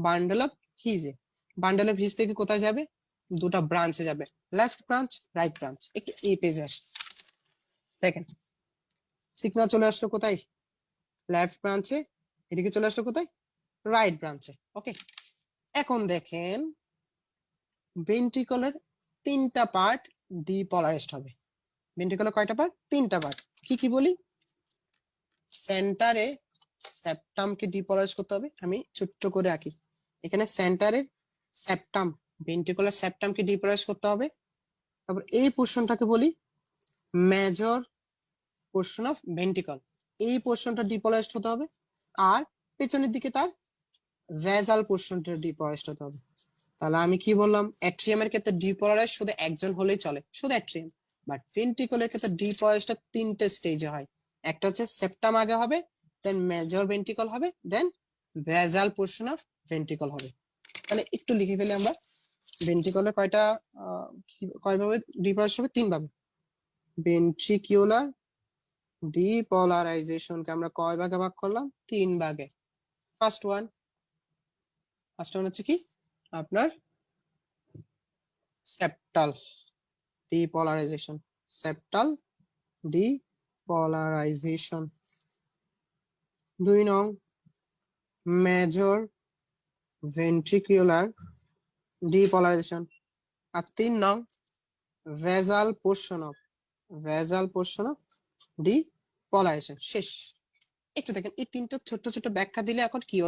বান্ডল অফ হিজে। বান্ডল অফ হিজ থেকে কোথায় যাবে? দুটা ব্রাঞ্চে যাবে, লেফট ব্রাঞ্চ, রাইট ব্রাঞ্চ। একটু এই পেজে আসে, দেখেন সিগন্যাল চলে আসলো কোথায়? লেফট ব্রাঞ্চে। এদিকে চলে আসলো কোথায়? রাইট ব্রাঞ্চে। ওকে, এখন দেখেন ভেন্ট্রিকলের তিনটা পার্ট ডিপোলারাইজড হবে। ভেন্ট্রিকলের কয়টা পার্ট? তিনটা পার্ট। কি কি বলি? সেন্টারে সেপ্টামকে ডিপোলারাইজ করতে হবে, আমি ছোট্ট করে আঁকি। এখানে সেন্টারে সেপ্টাম, ভেন্ট্রিকুলার সেপ্টামকে ডিপোলারাইজ করতে হবে। তারপর এই পোর্শনটাকে বলি মেজর পোর্শন অফ ভেন্ট্রিকল, এই পোর্শনটা ডিপোলারাইজড হতে হবে। আর পেছনের দিকে তার ভেজাল পোর্শনটা ডিপোলারাইজড হতে হবে। তাহলে আমি কি বললাম, অ্যাট্রিয়ামের ক্ষেত্রে ডিপোলারাইজ শুধু একজন হলেই চলে, শুধু অ্যাট্রিয়াম। বাট ভেন্ট্রিকলের ক্ষেত্রে ডিপোলারাইজটা তিনটে স্টেজে হয়। একটা হচ্ছে সেপ্টাম আগে হবে, দেন মেজর ভেন্ট্রিকল হবে, দেন ভেজাল পোর্শন অফ ভেন্ট্রিকল হবে। তাহলে একটু লিখে ফেলি আমরা, ভেন্ট্রিকলের কয়টা কয়ভাবে ডিপোলারাইজ হবে? তিন ভাবে। ভেন্ট্রিকিউলার ডিপোলারাইজেশনকে আমরা কয় ভাগে ভাগ করলাম? তিন ভাগে। ফার্স্ট ওয়ান হচ্ছে কি আপনার সেপ্টাল ডিপোলারাইজেশন, সেপ্টাল ডিপোলারাইজেশন। 2 নং মেজর ভেন্ট্রিকুলার ডিপোলারাইজেশন। আর 3 নং ভেজাল পোর্শন অফ ডিপোলারাইজেশন। শেষ। একটু দেখেন এই তিনটা ছোট ছোট ব্যাখ্যা দিলে এখন কি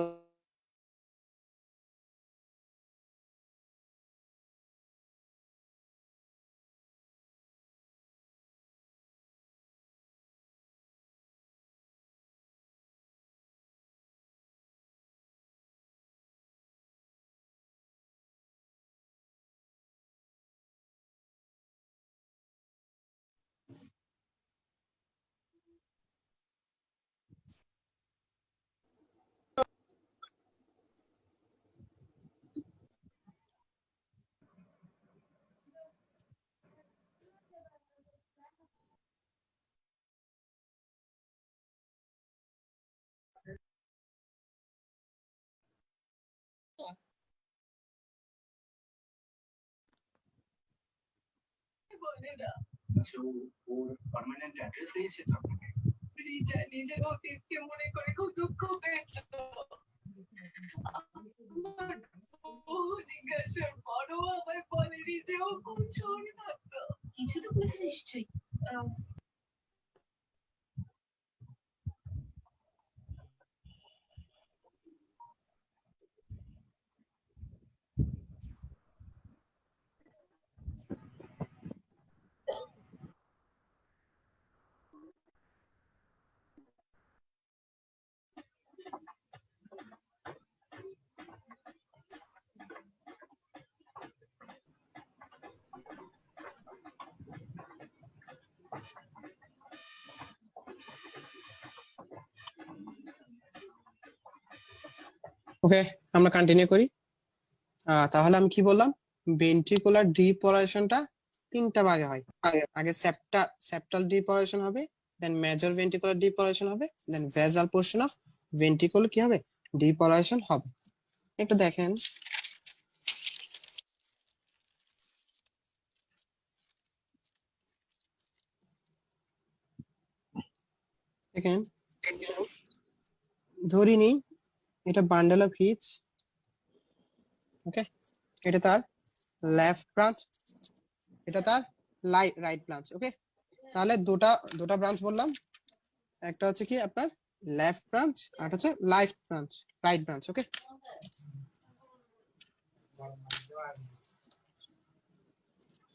আচ্ছা, ওর পার্মানেন্ট অ্যাড্রেস দিয়েছে তো আপনাকে? রিচা নিজের অতীতকে মনে করে খুব দুঃখ পেয়েছিল। আমার বহু জিজ্ঞাসার পরও আমায় বলেনি যে ও কোন শহরে থাকতো। কিছু তো বলেছে নিশ্চয়ই। ওকে, আমরা কন্টিনিউ করি। তাহলে আমি কি বললাম, ভেন্ট্রিকুলার ডিপোলারেশনটা তিনটা ভাগে হয়। আগে সেপ্টাল ডিপোলারেশন হবে, দেন মেজর ভেন্ট্রিকুলার ডিপোলারেশন হবে, দেন ভেসাল পোর্শন অফ ভেন্ট্রিকল কি হবে, ডিপোলারেশন হবে। একটু দেখেন, দেখেন ধরি নি এটা বান্ডেল অফ হিটস, ওকে, এটা তার লেফট ব্রাঞ্চ, এটা তার রাইট ব্রাঞ্চ। ওকে, তাহলে দুটা দুটা ব্রাঞ্চ বললাম, একটা হচ্ছে কি আপনার লেফট ব্রাঞ্চ আর হচ্ছে রাইট ব্রাঞ্চ। ওকে,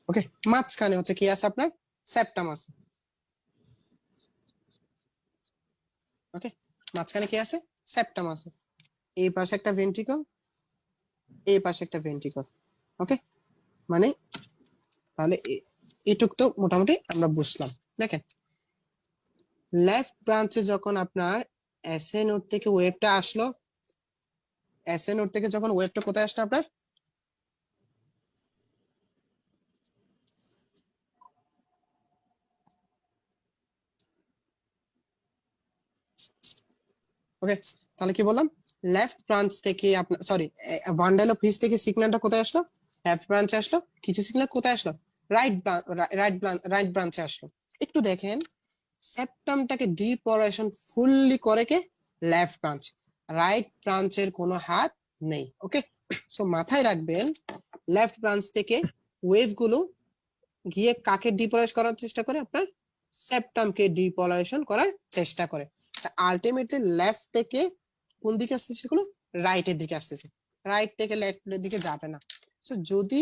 ওকে, মাঝখানে হচ্ছে কি আছে আপনার সেপ্টাম আছে। ওকে, মাঝখানে কি আছে, সেপ্টাম আছে। এই পাশে একটা ভেন্ট্রিকল, এই পাশে একটা ভেন্ট্রিকল। ওকে, মানে তাহলে এটুক তো মোটামুটি আমরা বুঝলাম। দেখেন, লেফট ব্রাঞ্চে যখন আপনার এসএ নোড থেকে ওয়েভটা আসলো, এসএ নোড থেকে যখন ওয়েভটা কোথায় আসলো আপনার, ওকে, তাহলে কি বললাম, লেফট ব্রাঞ্চ থেকে আপনার সরি বান্ডেল অফ হিটস থেকে সিগন্যালটা কোথায় আসলো, লেফট ব্রাঞ্চে আসলো। কিছু সিগন্যাল কোথায় আসলো, রাইট ব্রাঞ্চে আসলো। একটু দেখেন, সেপ্টামটাকে ডিপোলারেশন ফুললি করে কে লেফট ব্রাঞ্চ, রাইট ব্রাঞ্চের কোনো হাত নেই। ওকে, সো মাথায় রাখবেন, লেফট ব্রাঞ্চ থেকে ওয়েভ গুলো গিয়ে কাকে ডিপোলারাইজ করার চেষ্টা করে, আপনার সেপ্টামকে ডিপোলারাইজেশন করার চেষ্টা করে। আলটিমেটলি লেফট থেকে কোন দিকে আসতেছে, সেগুলো রাইটের দিকে আসতেছে, রাইট থেকে লেফটের দিকে যাবে না। সো যদি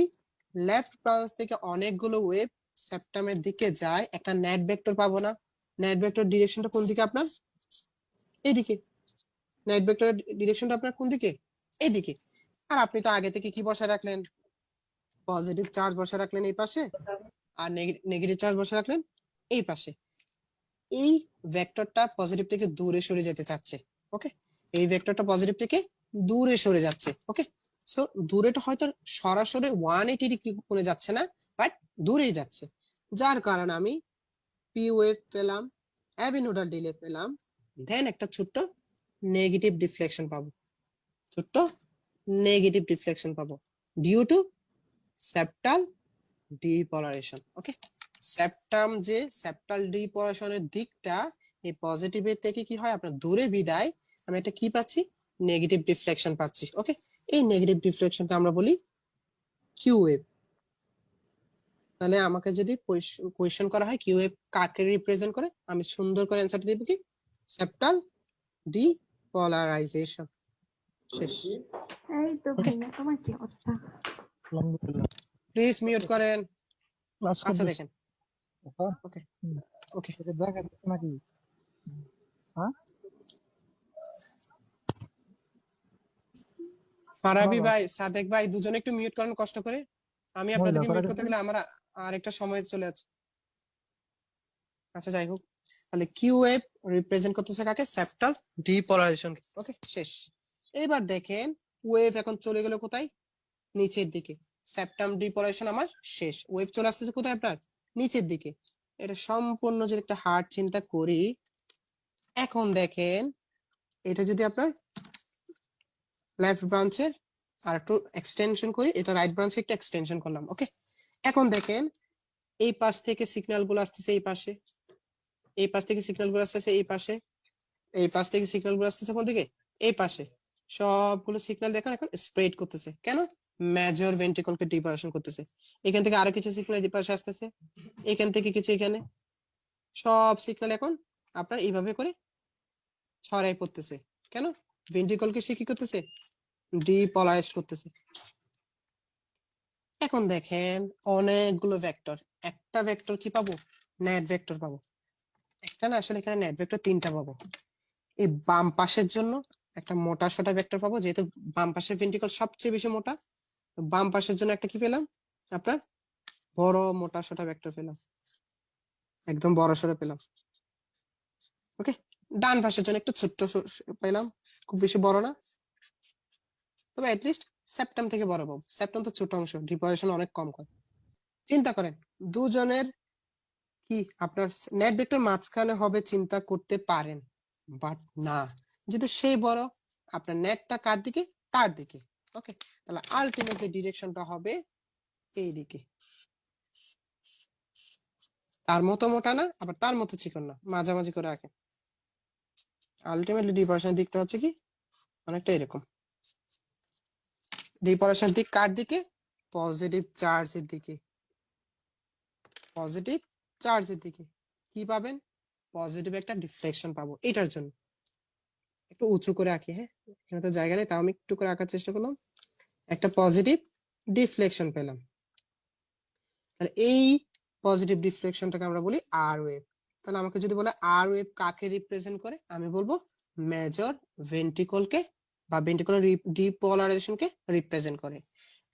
লেফট ব্রাঞ্চ থেকে অনেকগুলো ওয়েভ সেপ্টামের দিকে যায়, একটা নেট ভেক্টর পাবো না। নেট ভেক্টর ডিরেকশনটা কোন দিকে আপনার, এইদিকে। নেট ভেক্টর ডিরেকশনটা আপনার কোন দিকে, এইদিকে। আর আপনি তো আগে থেকে কি বসায় রাখলেন, পজিটিভ চার্জ বসায় রাখলেন এই পাশে, আর নেগেটিভ চার্জ বসে রাখলেন এই পাশে। এই ভেক্টরটা পজিটিভ থেকে দূরে সরে যেতে চাচ্ছে। ওকে, এই ভেক্টরটা পজিটিভ থেকে দূরে সরে যাচ্ছে। ওকে, সো দূরেটা হয়তো সরাসরি 180 ডিগ্রি কোণে যাচ্ছে না, বাট দূরেই যাচ্ছে, যার কারণে আমি পি ওয়েভ পেলাম, অ্যাভিনোডাল ডিলে পেলাম, দেন একটা ছোট্ট নেগেটিভ ডিফ্লেকশন পাবো, ছোট্ট নেগেটিভ ডিফ্লেকশন পাবো due to septal depolarisation. Okay, septal ডিপোলারেশনের দিকটা এই পজিটিভের থেকে কি হয় আপনার দূরে বিদায়, আমি একটা কি পাচ্ছি, নেগেটিভ ডিফ্লেকশন পাচ্ছি। ওকে, এই নেগেটিভ ডিফ্লেকশনটা আমরা বলি কিউ ওয়েভ। তাহলে আমাকে যদি কোয়েশ্চেন করা হয় কিউ ওয়েভ কাকে রিপ্রেজেন্ট করে, আমি সুন্দর করে অ্যানসারটা দেব কি, সেপ্টাল ডিপোলারাইজেশন। শেষ। এই তো ভাইয়া, তোমার কি অবস্থা? আলহামদুলিল্লাহ। প্লিজ মিউট করেন। ক্লাস আচ্ছা করতেছি। দেখেন, ওকে ওকে, তোকে দেখা যাচ্ছে নাকি? হ্যাঁ, ফারাবি শোনা ভাই, সাদেক ভাই, দুজনে একটু মিউট করেন কষ্ট করে। আমি মহিলা আপনাদেরকে করা মিউট করতে গেছে। গেলে আমার আর একটা সময় চলে যাচ্ছে। আচ্ছা যাই হোক, তাহলে কিউ ওয়েভ রিপ্রেজেন্ট করতেছে কাকে, সেপ্টাল ডিপোলারাইজেশন। ওকে, শেষ। এবার দেখেন ওয়েভ এখন চলে গেল কোথায়, নিচের দিকে। সেপ্টাম ডিপোলারাইজেশন আমার শেষ, ওয়েভ চলে আসতেছে কোথায় আপনার, নিচের দিকে। এটা সম্পূর্ণ যদি একটা হার্ড চিন্তা করি, এখন দেখেন এটা যদি আপনার লেফট ব্রাঞ্চের আর একটু এক্সটেনশন করি, এটা রাইট ব্রাঞ্চে একটু এক্সটেনশন করলাম। ওকে, এখন দেখেন এই পাশ থেকে সিগন্যাল গুলো আসতেছে এই পাশে, এই পাশ থেকে সিগন্যাল গুলো আসতেছে এই পাশে, এই পাশ থেকে সিগন্যাল গুলো আসতেছে কোন দিকে, এই পাশে। সবগুলো সিগন্যাল দেখেন এখন স্প্রেড করতেছে, কেন, মেজর ভেন্ট্রিকলকে ডিপারেশন করতেছে। এখান থেকে আরো কিছু সিগন্যাল এই পাশে আসতেছে, এখান থেকে কিছু এখানে, সব সিগন্যাল এখন আপনার এইভাবে করে ছড়াই পড়তেছে। কেন, ভেন্ট্রিকলকে সে কি করতেছে, ডিপোলারাইজড করতেছে। এখন দেখেন অনেকগুলো ভেক্টর, একটা ভেক্টর কি পাবো, নেট ভেক্টর পাবো। একটা না, আসলে এখানে নেট ভেক্টর তিনটা পাবো। এই বাম পাশের জন্য একটা মোটা সোটা ভেক্টর পাবো, যেহেতু বাম পাশের ভেন্ট্রিকল সবচেয়ে বেশি মোটা, বাম পাশের জন্য একটা কি পেলাম, আপনার বড় মোটা সোটা ভেক্টর পেলাম, একদম বড় সড়ো পেলাম। ওকে, ডান পাশের জন্য একটু ছোট্ট পেলাম, খুব বেশি বড় না। তবে অ্যাটলিস্ট সেপ্টাম থেকে বড় পাবো। সেপ্টাম তো ছোট অংশ, ডিপোলারাইজেশন অনেক কম করে। চিন্তা করেন দুজনের কি আপনার নেট ভেক্টর মাঝখানে হবে চিন্তা করতে পারেন, বাট না, যেহেতু সেই বড় আপনার নেটটা কার দিকে, তার দিকে। ওকে, তাহলে আলটিমেটলি ডিরেকশনটা হবে এই দিকে, তার মতো মোটা না আবার তার মতো চিকন না, মাঝামাঝি করে রাখেন। আলটিমেটলি ডিপোলারাইজেশন দিকটা হচ্ছে কি অনেকটা এরকম। ডিপোলারাইজেশন দিক কার দিকে, পজিটিভ চার্জের দিকে। পজিটিভ চার্জের দিকে কি পাবেন, পজিটিভ একটা ডিফ্লেকশন পাবো। এটার জন্য একটু উঁচু করে আঁকি, হ্যাঁ এখানে তো জায়গা নেই, তাও আমি একটু করে আঁকার চেষ্টা করলাম। একটা পজিটিভ ডিফ্লেকশন পেলাম। তাহলে এই পজিটিভ ডিফ্লেকশনটাকে আমরা বলি আর ওয়েভ। তাহলে আমাকে যদি বলে আর ওয়েভ কাকে রিপ্রেজেন্ট করে, আমি বলবো মেজর ভেন্ট্রিকলকে বা ভেন্ট্রিকুলার ডিপোলারাইজেশনকে রিপ্রেজেন্ট করে।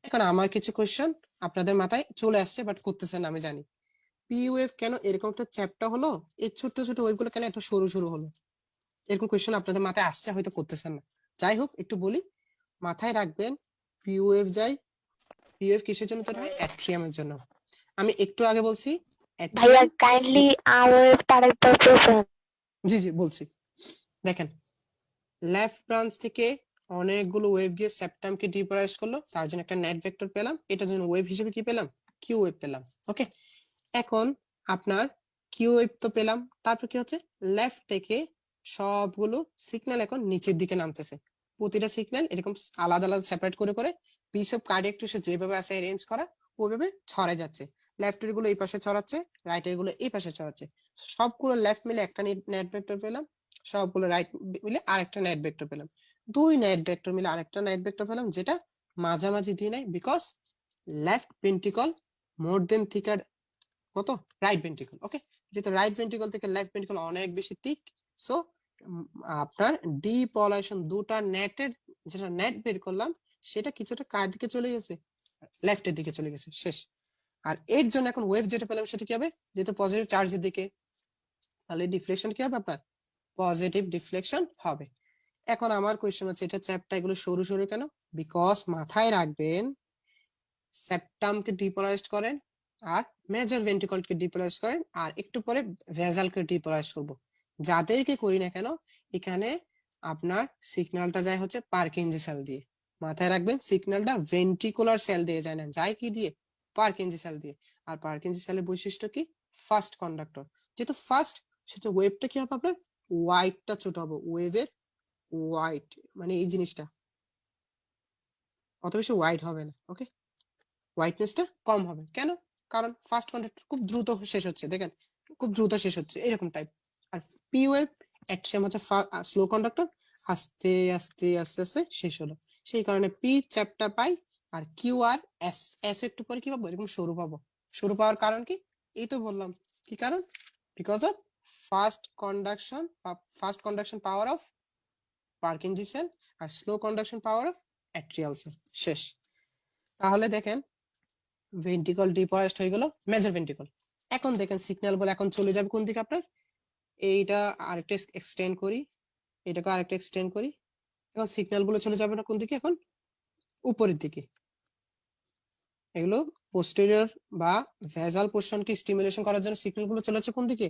এখন আমার কিছু কোশ্চেন আপনাদের মাথায় চলে আসছে বাট করতেছেন আমি জানি। পি ওয়েভ কেন এরকম একটা চ্যাপ্টা হলো, এই ছোট ছোট ওয়েভ গুলো কেন এত সরু সরু হলো, এরকম কোশ্চেন আপনাদের মাথায় আসছে, হয়তো করতেছেন না। যাই হোক একটু বলি, মাথায় রাখবেন পি ওয়েভ যাই, পি ওয়েভ কিসের জন্য তৈরি হয়, অ্যাট্রিয়ামের জন্য। আমি একটু আগে বলছি ভাইয়া অ্যাট্রিয়াম, কাইন্ডলি আর তারেকবার বলবেন। জি জি বলছি। দেখেন লেফট ব্রাঞ্চ থেকে অনেকগুলো ওয়েভ গিয়ে সেপ্টামকে ডিপোলারাইজ করলো, তার জন্য একটা নেট ভেক্টর পেলাম, এটার জন্য ওয়েভ হিসেবে কি পেলাম, কিউ ওয়েভ পেলাম। ওকে, এখন আপনার কিউ ওয়েভ তো পেলাম, তারপর কি হচ্ছে, লেফট থেকে সবগুলো সিগন্যাল এখন নিচের দিকে নামতেছে। প্রতিটা সিগন্যাল এরকম আলাদা আলাদা সেপারেট করে করে পিস অফ কার্ডিয়াক টিস্যু যেভাবে আছে অ্যারেঞ্জ করা ওইভাবে ছড়ায় যাচ্ছে। লেফটের গুলো এই পাশে ছড়াচ্ছে, রাইটের গুলো এই পাশে ছড়াচ্ছে। সবগুলো লেফট মিলে একটা নেট ভেক্টর পেলাম, সবগুলো রাইট মিলে আরেকটা নেট ভেক্টর পেলাম, দুই নেট ভেক্টর মিলে আরেকটা নেট ভেক্টর পেলাম, যেটা মাঝামাঝি দিয়ে নাই, because left ventricle more than thicker কত, রাইট ভেন্ট্রিকল। ওকে, যেহেতু রাইট ভেন্ট্রিকল থেকে লেফট ভেন্ট্রিকল অনেক বেশি থিক, সো আপনার ডিপোলারাইজেশন দুটা নেটের যেটা নেট বের করলাম সেটা কিছুটা কার দিকে চলে গেছে, লেফটের দিকে চলে গেছে, শেষ। আর এর জন্য এখন ওয়েভ যেটা পেলাম সেটা কি হবে, যেহেতু পজিটিভ চার্জের দিকে, তাহলে ডিফ্লেকশন কি হবে আপনার, পজিটিভ ডিফ্লেকশন হবে। এখন আমার কোয়েশ্চেন হচ্ছে এটা চ্যাপ্টার এগুলো সরু সরু কেন, বিকজ মাথায় রাখবেন সেপ্টামকে ডিপোলারাইজড করেন আর মেজর ভেন্ট্রিকলকে ডিপোলারাইজ করেন আর একটু পরে ভেজালকে ডিপোলারাইজ করব। যাদেরকে করি না কেন এখানে আপনার সিগন্যালটা যায় হচ্ছে পারকিনজি সেল দিয়ে। মাথায় রাখবেন সিগন্যালটা ভেন্ট্রিকুলার সেল দিয়ে যায় না, যায় কি দিয়ে, পারকিনজি সেল দিয়ে। আর পারকিনজি সেলের বৈশিষ্ট্য কি, ফাস্ট কন্ডাক্টর, যেহেতু ফাস্ট সেটা ওয়েভটা কি হবে আপনার, ওয়াইডটা ছোট হবে, ওয়েভের ওয়াইড মানে এই জিনিসটা অত বেশি ওয়াইড হবে না। ওকে, হোয়াইটনেসটা কম হবে কেন, কারণ ফার্স্ট কন্ডাক্টর খুব দ্রুত শেষ হচ্ছে, দেখেন খুব দ্রুত শেষ হচ্ছে এরকম টাইপ। আর পি ওয়েভ অ্যাট্রিয়াম হচ্ছে স্লো কন্ডাক্টর, আস্তে আস্তে আস্তে আস্তে শেষ হলো, সেই কারণে পি চ্যাপ্টার পাই। আর কিউ আর এস, এস একটু পরে কি পাবো, এরকম সরু পাবো। সরু পাওয়ার কারণ কি, এই তো বললাম কি কারণ, because of fast conduction power of Purkinje cell আর slow conduction power of atrial cell, শেষ। তাহলে দেখেন ভেন্ট্রিকল ডিপোলারাইজড হয়ে গেল মেজর ভেন্ট্রিকল। এখন দেখেন সিগন্যাল বলে এখন চলে যাবে কোন দিকে আপনার, এইটা আরেকটা এক্সটেন্ড করি, এটাকে আরেকটা এক্সটেন্ড করি, এখন সিগন্যাল গুলো চলে যাবে না কোন দিকে, এখন উপরের দিকে। এগুলো পোস্টেরিয়র বা ভেজাল পোর্শনকে স্টিমুলেশন করার জন্য সিগন্যাল গুলো চলে যাচ্ছে কোন দিকে,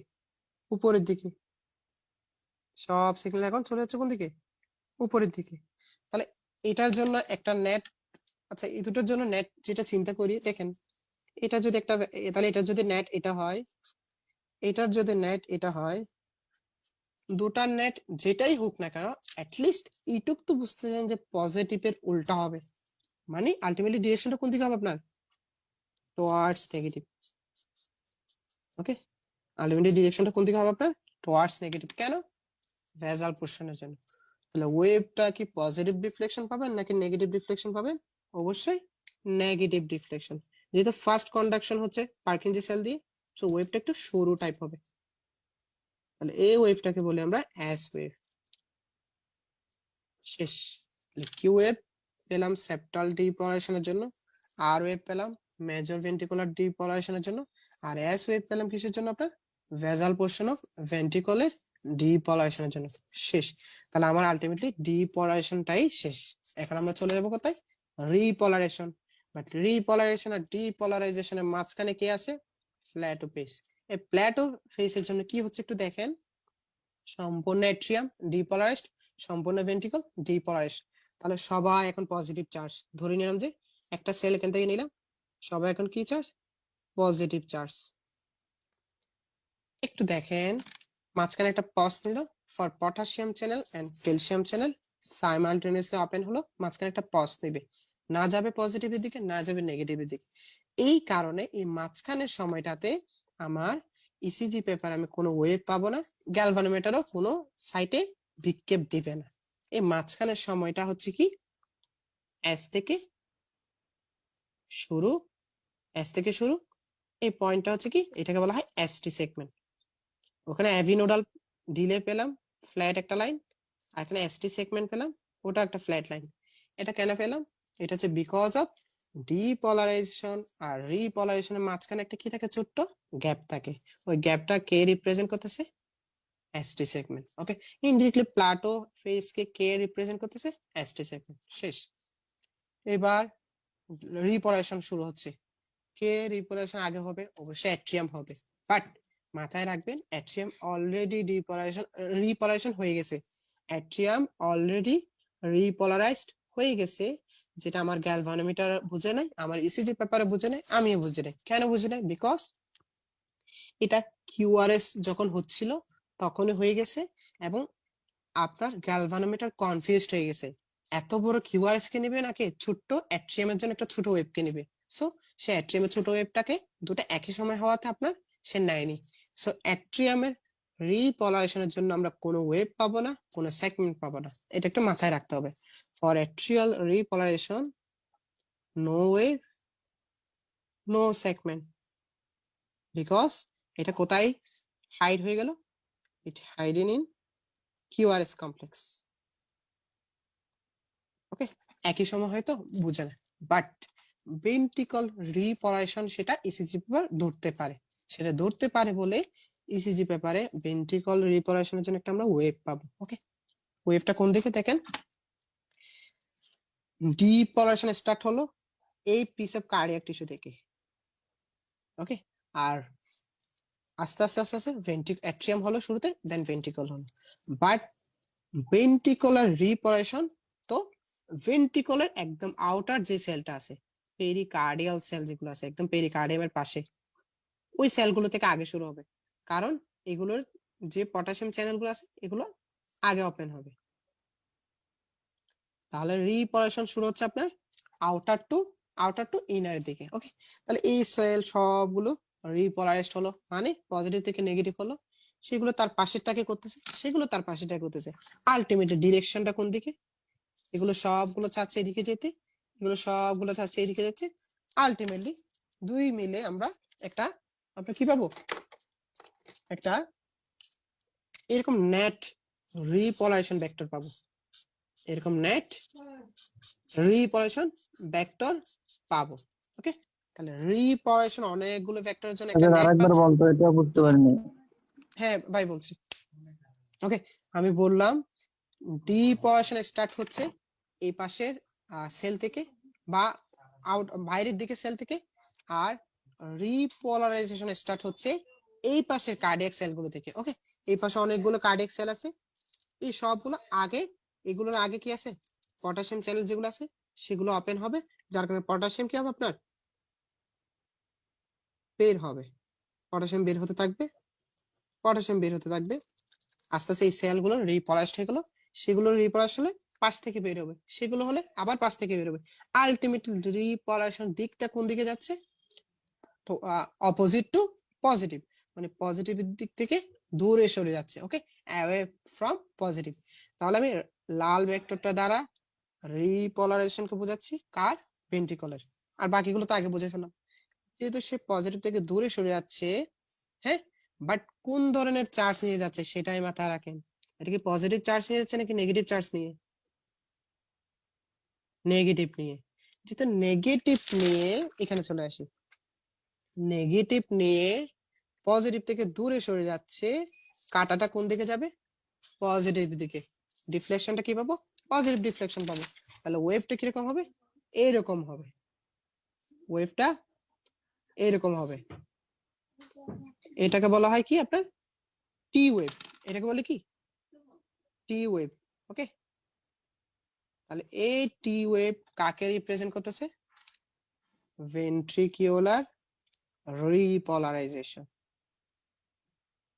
উপরের দিকে। সব সিগন্যাল এখন চলে যাচ্ছে কোন দিকে, উপরের দিকে। তাহলে এটার জন্য একটা নেট, আচ্ছা এই দুটোর জন্য নেট যেটা চিন্তা করি, দেখেন এটা যদি একটা, তাহলে এটার যদি নেট এটা হয়, এটার যদি নেট এটা হয়, দুটার নেট যেটাই হোক না কেন অ্যাটলিস্ট এইটুক তো বুঝতেছেন যে পজিটিভের উল্টা হবে, মানে আলটিমেটলি ডিরেকশনটা কোন দিকে হবে আপনার, টুয়ার্ডস নেগেটিভ। ওকে, আলটিমেটলি ডিরেকশনটা কোন দিকে হবে আপনার, টুয়ার্ডস নেগেটিভ। কেন, ভেজাল পোর্শনের জন্য। তাহলে ওয়েভটা কি পজিটিভ ডিফ্লেকশন পাবেন নাকি নেগেটিভ ডিফ্লেকশন পাবেন, অবশ্যই নেগেটিভ ডিফ্লেকশন, যেহেতু ফার্স্ট কন্ডাকশন হচ্ছে পারকিনজি সেল দিয়ে, সো ওয়েভটা একটু সরু টাইপ হবে। তাহলে এই ওয়েভটাকে বলি আমরা অ্যাস ওয়েভ, শেষ। কিউ ওয়েভ পেলাম সেপ্টাল ডিপোলারাইজেশনের জন্য, আর ওয়েভ পেলাম মেজর ভেন্ট্রিকুলার ডিপোলারাইজেশনের জন্য, আর এস ওয়েভ পেলাম কিসের জন্য আপনার, ভেজাল পোর্শন অফ ভেন্ট্রিকলের ডিপোলারাইজেশনের জন্য শেষ। তাহলে আমার আলটিমেটলি ডিপোলারাইজেশনটাই শেষ। এখন আমরা চলে যাবো কোথায়, রিপোলারাইজেশন। বাট রিপোলারাইজেশন আর ডিপোলারাইজেশনের মাঝখানে কি আছে, প্ল্যাটো ফেজ। এই প্ল্যাটো ফেজের জন্য কি হচ্ছে একটু দেখেন, সম্পূর্ণ অ্যাট্রিয়াম ডিপোলারাইজড, সম্পূর্ণ ভেন্ট্রিকল ডিপোলারাইজড। তাহলে সবাই এখন পজিটিভ চার্জ, ধরে নিলাম যে একটা সেল এখান থেকে নিলাম, সবাই এখন কি চার্জ, পজিটিভ চার্জ। একটু দেখেন মাঝখানে একটা পজ নিল for potassium channel and calcium channel simultaneously open হলো, মাঝখানে একটা পজ নেবে, না যাবে পজিটিভের দিকে না যাবে নেগেটিভের দিকে। এই কারণে এই মাঝখানের সময়টাতে আমার ইসিজি পেপার আমি কোনো ওয়েভ পাবো না, গ্যালভানোমিটারও কোনো সাইটে বিক্ষেপ দিবে না। এই মাঝখানের সময়টা হচ্ছে কি এস থেকে শুরু, এস থেকে শুরু, এই পয়েন্টটা হচ্ছে কি, এটাকে বলা হয় এসটি সেগমেন্ট। ওখানে অ্যাভিনোডাল ডিলে পেলাম ফ্ল্যাট একটা লাইন, আর এখানে এসটি সেগমেন্ট পেলাম ওটা একটা ফ্ল্যাট লাইন। এটা কেন পেলাম, এটা হচ্ছে বিকজ অফ ডিপোলারাইজেশন আর রিপোলারাইজেশনের মাঝখানে একটা কি থাকে, ছোট্ট গ্যাপ থাকে। ওই গ্যাপটা কে রিপ্রেজেন্ট করতেছে, এসটি সেগমেন্ট। ওকে, ইনডিরেক্টলি প্লাটো ফেজ কে রিপ্রেজেন্ট করতেছে, এসটি সেগমেন্ট। শেষ। এবার রিপোলারাইজেশন শুরু হচ্ছে। কে রিপোলারাইজেশন আগে হবে, অবশ্যই অ্যাট্রিয়াম হবে। বাট মাথায় রাখবেন অ্যাট্রিয়াম অলরেডি রিপোলারাইজেশন হয়ে গেছে, অ্যাট্রিয়াম অলরেডি রিপোলারাইজড হয়ে গেছে। যেটা আমার গ্যালভানোমিটার বুঝে নাই, আমার ইসিজি পেপারে বুঝে নাই, আমিও বুঝে নাই। কেন বুঝে নাই, বিকজ এটা কিউআরএস যখন হচ্ছিল তখনই হয়ে গেছে, এবং আপনার গ্যালভানোমিটার কনফিউজড হয়ে গেছে, এত বড় কিউআরএস কে নেবে নাকি ছোট্ট অ্যাট্রিয়াম এর জন্য একটা ছোট ওয়েভ কে নেবে। সো সে অ্যাট্রিয়াম এর ছোট ওয়েভটাকে দুটো একই সময় হওয়াতে আপনার সে নেয়নি। সো অ্যাট্রিয়ামের রিপোলারাইজেশনের জন্য আমরা কোনো ওয়েভ পাবো না, কোনো সেগমেন্ট পাবো না, এটা একটু মাথায় রাখতে হবে। For atrial repolarisation no wave no segment, because এটা কোথায় হাইড হয়ে গেল, it hidden in QRS complex. Okay, একই সময় হয়তো বুঝে না, বাট ভেন্ট্রিকল রিপোলারাইজেশন সেটা ইসিজি পেপার ধরতে পারে, সেটা ধরতে পারে বলে ইসিজি পেপারে ভেন্ট্রিকল রিপোলারাইজেশনের জন্য একটা আমরা ওয়েভ পাবো। ওকে, ওয়েভটা কোন দিকে দেখেন, ডিপোলারাইজেশন স্টার্ট হলো এই পিস অফ কার্ডিয়াক টিস্যু থেকে। ওকে, আর আস্তে আস্তে আস্তে আস্তে অ্যাট্রিয়াম হলো শুরুতে, দেন ভেন্ট্রিকল হলো। বাট ভেন্ট্রিকুলার রিপোলারাইজেশন তো ভেন্ট্রিকলের একদম আউটার যে সেলটা আছে, পেরিকার্ডিয়াল সেল যেগুলো আছে একদম পেরিকার্ডিয়ামের পাশে, ওই সেলগুলো থেকে আগে শুরু হবে, কারণ এগুলোর যে পটাশিয়াম চ্যানেলগুলো আছে এগুলো আগে ওপেন হবে। তাহলে রিপোলারাইজেশন শুরু হচ্ছে আপনার আউটার টু ইনার দিকে। ওকে, তাহলে এই সেল সবগুলো রিপোলারাইজড হলো, মানে পজিটিভ থেকে নেগেটিভ হলো, সেগুলো তার পাশেরটাকে করতেছে, সেগুলো তার পাশেরটাকে করতেছে। আলটিমেটলি ডিরেকশনটা কোন দিকে, এগুলো সবগুলো চাচ্ছে এদিকে যেতে, এগুলো সবগুলো চাচ্ছে এদিকে যাচ্ছে। আলটিমেটলি দুই মিলে আমরা একটা, আমরা কি পাবো, একটা এরকম নেট রিপোলারাইজেশন ভেক্টর পাবো, এরকম নেট রিপোলারাইজেশন ভেক্টর পাবো। ওকে, তাহলে রিপোলারাইজেশন অনেকগুলো ভেক্টরের জন্য একটা আচ্ছা নেট আরেকবার পাচ্ছি। বলতো, এটা বুঝতে পারিনি। হ্যাঁ ভাই বলছি। ওকে, আমি বললাম ডিপোলারাইজেশন স্টার্ট হচ্ছে এই পাশের সেল থেকে বা আউট বাইরের দিকে সেল থেকে, আর রিপোলারাইজেশন স্টার্ট হচ্ছে এই পাশের কার্ডিয়াক সেলগুলো থেকে। ওকে, এই পাশে অনেকগুলো কার্ডিয়াক সেল আছে, এই সবগুলো আগে, এগুলোর আগে কি আছে, পটাশিয়াম চ্যানেল যেগুলো আছে সেগুলো ওপেন হবে, যার কারণে পটাশিয়াম কি হবে আপনার বের হবে, পটাশিয়াম বের হতে থাকবে, পটাশিয়াম বের হতে থাকবে। আস্তে আস্তে এই সেলগুলো রিপোলারাইজড হয়ে গেল, সেগুলো রিপোলারাইজ হলে পাশ থেকে বের হবে, সেগুলো হলে আবার পাশ থেকে বের হবে। আলটিমেটলি রিপোলারাইজেশন দিকটা কোন দিকে যাচ্ছে, তো অপোজিট টু পজিটিভ, মানে পজিটিভের দিক থেকে দূরে সরে যাচ্ছে। ওকে, অ্যাওয়ে ফ্রম পজিটিভ। তাহলে আমি লাল ভেক্টরটা দ্বারা রিপোলারাইজেশন কে বোঝাচ্ছি, কার, ভেন্ট্রিকলের। আর বাকিগুলো তো আগে বুঝে ফেললাম, যেহেতু সে পজিটিভ থেকে দূরে সরে যাচ্ছে, হ্যাঁ, বাট কোন ধরনের চার্জ নিয়ে যাচ্ছে সেটাই মাথায় রাখেন। এটা কি পজিটিভ চার্জ নিয়ে যাচ্ছে নাকি নেগেটিভ চার্জ নিয়ে, নেগেটিভ নিয়ে। যেহেতু নেগেটিভ নিয়ে, এখানে চলে আসি, নেগেটিভ নিয়ে পজিটিভ থেকে দূরে সরে যাচ্ছে, কাটাটা কোন দিকে যাবে? পজিটিভ দিকে। ডিফ্লেকশনটা কি পাবো? পজিটিভ ডিফ্লেকশন পাবো। তাহলে ওয়েভটা কিরকম হবে? এরকম হবে। ওয়েভটা এরকম হবে। এটাকে বলা হয় কি আপনার টি ওয়েভ। এটাকে বলে কি টি ওয়েভ। ওকে, তাহলে এই টি ওয়েভ কাকে রিপ্রেজেন্ট করতেছে? ভেন্ট্রিকিউলার রিপোলারাইজেশন।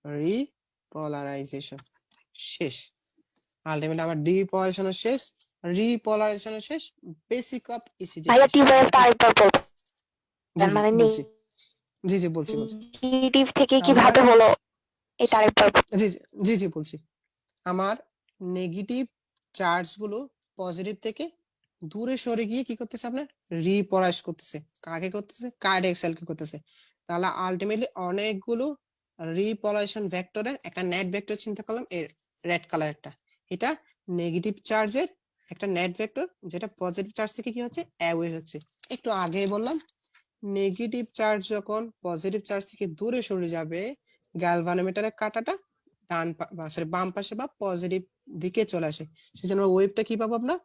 রিপোলারাইজেশন শেষ। আলটিমেটলি আমার ডিপোলারাইজেশন শেষ, রিপোলারাইজেশন শেষ, বেসিক অফ ইসিজি ভাইয়া শেষ। টি ওয়েভটা আরেকবার বলবো। জি জি মানে বলছি, জি জি বলছি। নেগেটিভ থেকে আমার কিভাবে হলো এটা আরেকবার জি জি জি জি বলছি। আমার নেগেটিভ চার্জ গুলো পজিটিভ থেকে দূরে সরে গিয়ে কি করতেছে? আপনার রিপোলারাইজ করতেছে। কাকে করতেছে? কার্ডিয়াক সেলকে করতেছে। তাহলে আলটিমেটলি অনেকগুলো রিপোলারাইজেশন ভেক্টরের একটা নেট ভেক্টর চিন্তা করলাম, এর রেড কালারটা, এটা নেগেটিভ চার্জের একটা নেট ভেক্টর, যেটা পজিটিভ চার্জ থেকে কি হচ্ছে? অ্যাওয়ে হচ্ছে। একটু আগেই বললাম, নেগেটিভ চার্জ যখন পজিটিভ চার্জ থেকে দূরে সরে যাবে, গ্যালভানোমিটারের কাঁটাটা বাম পাশে বা পজিটিভ দিকে চলে আসে, সেজন্য ওয়েভটা কি পাবো? আমরা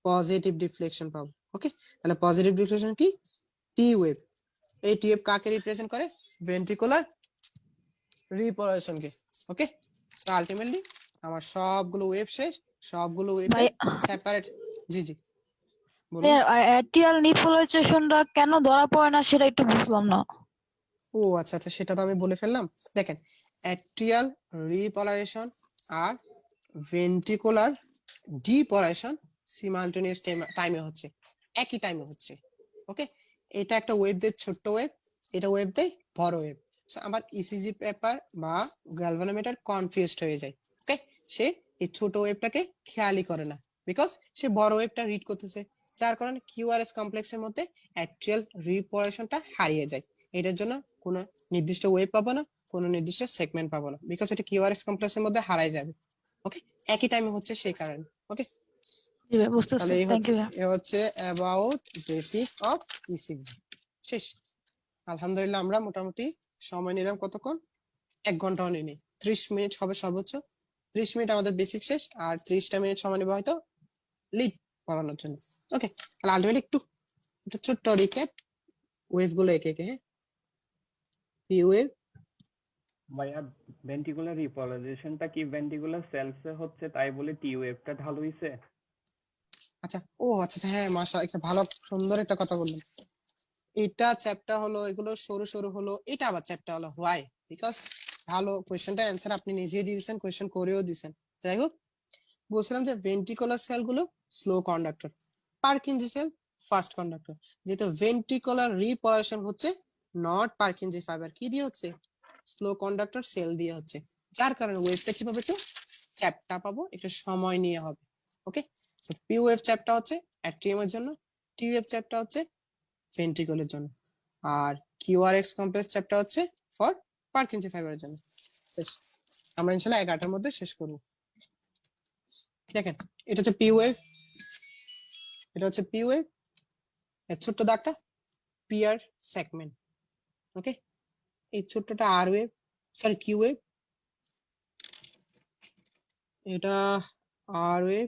পজিটিভ ডিফ্লেকশন পাবো। ওকে, তাহলে পজিটিভ ডিফ্লেকশন কি? T wave. এই টি ওয়েভ কাকে রিপ্রেজেন্ট করে? ভেন্ট্রিকুলার রিপোলারাইজেশনকে। ওকে, সো আলটিমেটলি আমার সবগুলো ওয়েভ শেষ, সবগুলো ওয়েভে ভাই সেপারেট। জি জি বলুন। অ্যাটিয়াল নিপোলাইজেশনটা কেন ধরা পড়ে না সেটা একটু বুঝলাম না। ও আচ্ছা আচ্ছা, সেটা তো আমি বলে ফেললাম। দেখেন, অ্যাট্রিয়াল রিপোলারাইজেশন আর ভেন্ট্রিকুলার ডিপোলারাইজেশন সিমালটেনিয়াস টাইমে হচ্ছে, একই টাইমে হচ্ছে। ওকে, এটা একটা ওয়েভ দেয় ছোট্ট ওয়েভ, এটা ওয়েভ দেয় বড় ওয়েভ। সো আমার ইসিজি পেপার বা গ্যালভানোমিটার কনফিউজড হয়ে যায়। ওকে, সে এই ছোট ওয়েভটাকে খেয়ালই করে না, বিকজ সে বড় ওয়েভটা রিড করতেছে, যার কারণে কিউআরএস কমপ্লেক্সের মধ্যে অ্যাট্রিয়াল রিপোলারাইজেশনটা হারিয়ে যায়। এটার জন্য কোনো নির্দিষ্ট ওয়েভ পাবো না, কোনো নির্দিষ্ট সেগমেন্ট পাবো না, বিকজ এটা কিউআরএস কমপ্লেক্সের মধ্যে হারাই যাবে। ওকে, একই টাইমে হচ্ছে সেই কারণে। ওকে, জি ভাই, বুঝতে তাহলে পারছি, এই থ্যাংক হচ্ছে, ইউ। এ হচ্ছে অ্যাবাউট বেসিক অফ ইসিজি শেষ। আলহামদুলিল্লাহ আমরা মোটামুটি সময় নিলাম কতক্ষণ? 1 ঘন্টাও নিনি, 30 মিনিট হবে সর্বোচ্চ। 30 মিনিট আমাদের বেসিক শেষ, আর 30টা মিনিট সময় নেবো হয়তো লিড পড়ানোর জন্য। ওকে, তাহলে আলটিমেটলি একটু একটা ছোট্ট রিক্যাপ ওয়েভ গুলো একে একে। হ্যাঁ, পি ওয়েভ। ভাইয়া ভেন্ট্রিকুলার রিপোলারাইজেশনটা কি ভেন্ট্রিকুলার সেলসে হচ্ছে তাই বলে টি ওয়েভটা ঢালু হইছে? আচ্ছা, ও আচ্ছা আচ্ছা, হ্যাঁ মাশা, একটা ভালো সুন্দর একটা কথা বললেন। এটা চ্যাপ্টার হলো, এগুলো সরু সরু হলো, এটা আবার চ্যাপ্টার হলো হোয়াই, বিকজ ভালো কোয়েশ্চেনটার অ্যান্সার আপনি নিজেই দিয়েছেন, কোয়েশ্চেন করেও দিয়েছেন। যাই হোক, বলছিলাম যে ভেন্ট্রিকুলার সেল গুলো slow conductor, Purkinje cell fast conductor. যেহেতু ভেন্ট্রিকুলার রিপোলারাইজেশন হচ্ছে নট পার্কিনজি ফাইবার, কি দিয়ে হচ্ছে? স্লো কন্ডাক্টর সেল দিয়ে হচ্ছে, যার কারণে ওয়েভটা কিভাবে একটু চ্যাপ্টা পাবো, একটু সময় নিয়ে হবে। ওকে, সো পি ওয়েভ চ্যাপ্টা হচ্ছে অ্যাট্রিয়াম এর জন্য, টি ওয়েভ চ্যাপ্টা হচ্ছে ভেন্ট্রিকুলের জন্য, আর কিউআরএক্স কমপ্লেক্স চ্যাপ্টার হচ্ছে ফর পার্কিনজি ফাইবারের জন্য। শেষ, আমরা ইনশাআল্লাহ 11টার মধ্যে শেষ করব। দেখেন, এটা হচ্ছে পি ওয়েভ, এটা হচ্ছে পি ওয়েভ, এর ছোট্ট দাগটা পিয়ার সেগমেন্ট। ওকে, এই ছোট্টটা R wave, sorry Q wave, এটা আর ওয়েভ।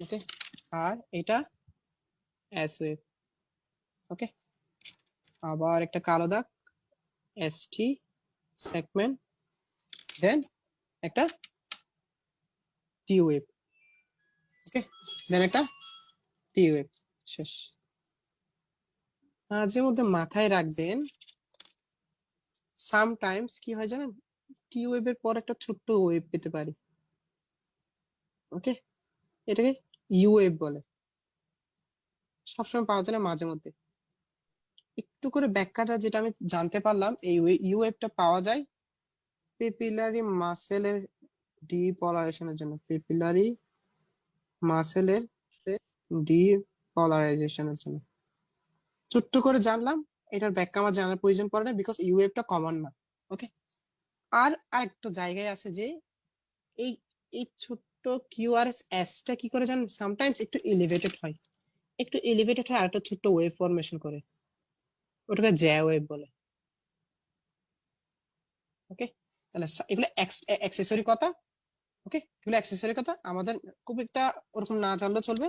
ওকে, আর এটা এস ওয়েভ। ওকে, আবার একটা কালো দাগ এসটি সেগমেন্ট, দেন একটা টি ওয়েভ। ওকে, দেন একটা টি ওয়েভ। শেষ। মাঝে মধ্যে মাথায় রাখবেন, সামটাইমস কি হয় জানেন, টি ওয়েভের পর একটা ছোট্ট ওয়েভ পেতে পারি। ওকে, এটাকে ইউ ওয়েভ বলে, সবসময় পাওয়া যায় না, মাঝে মধ্যে। একটু করে ব্যাখ্যাটা যেটা আমি জানতে পারলাম, এই ইউ ওয়েভটা পাওয়া যায় পেপিলারি মাসেলের ডিপলারাইজেশনের জন্য, পেপিলারি মাসেলের ডিপলারাইজেশনের জন্য। ছোট্ট করে জানলাম, এটার ব্যাখ্যা আমার জানার প্রয়োজন পড়ে না, বিকজ ইউ ওয়েভটা কমন না। ওকে, আর আরেকটা জায়গায় আছে যে এই এই ছোট্ট কিউআরএস এসটা কি করে জানেন, সামটাইমস একটু এলিভেটেড হয়, একটু এলিভেটেড হয় আর একটা ছোট্ট ওয়েভ ফরমেশন করে, ওটাকে জ্যা ওয়েভ বলে। ওকে, তাহলে এগুলো অ্যাক্সেসরি কথা। ওকে, এগুলো অ্যাক্সেসরি কথা, আমাদের খুব একটা ওরকম না জানলেও চলবে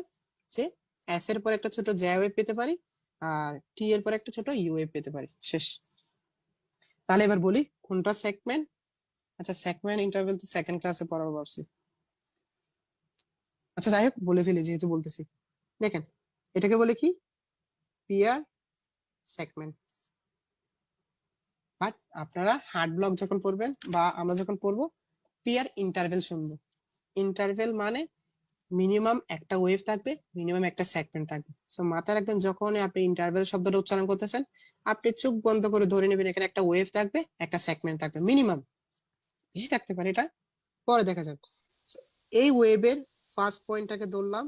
যে এস এর পর একটা ছোট জ্যা ওয়েভ পেতে পারি আর টি এর পর একটা ছোট ইউ ওয়েভ পেতে পারি, শেষ। তাহলে এবার বলি কোনটা সেগমেন্ট। আচ্ছা সেগমেন্ট ইন্টারভেল তো সেকেন্ড ক্লাসে পড়াবো ভাবছি। আচ্ছা যাই হোক বলে ফেলি যেহেতু বলতেছি, দেখেন এটাকে বলে কি পিয়ার সেগমেন্ট। বাট আপনারা হার্ড ব্লক যখন পড়বেন বা আমরা যখন পড়বো পিয়ার ইন্টারভেল শুনবো। ইন্টারভেল মানে মিনিমাম একটা ওয়েভ থাকবে, মিনিমাম একটা সেগমেন্ট থাকবে। সো মাথায় রাখবেন যখন আপনি ইন্টারভেল শব্দটা উচ্চারণ করতেছেন আপনি চোখ বন্ধ করে ধরে নেবেন এখানে একটা ওয়েভ থাকবে, একটা সেগমেন্ট থাকবে, মিনিমাম, বেশি থাকতে পারে এটা পরে দেখা যাবে। So, এই ওয়েভের ফার্স্ট পয়েন্টটাকে ধরলাম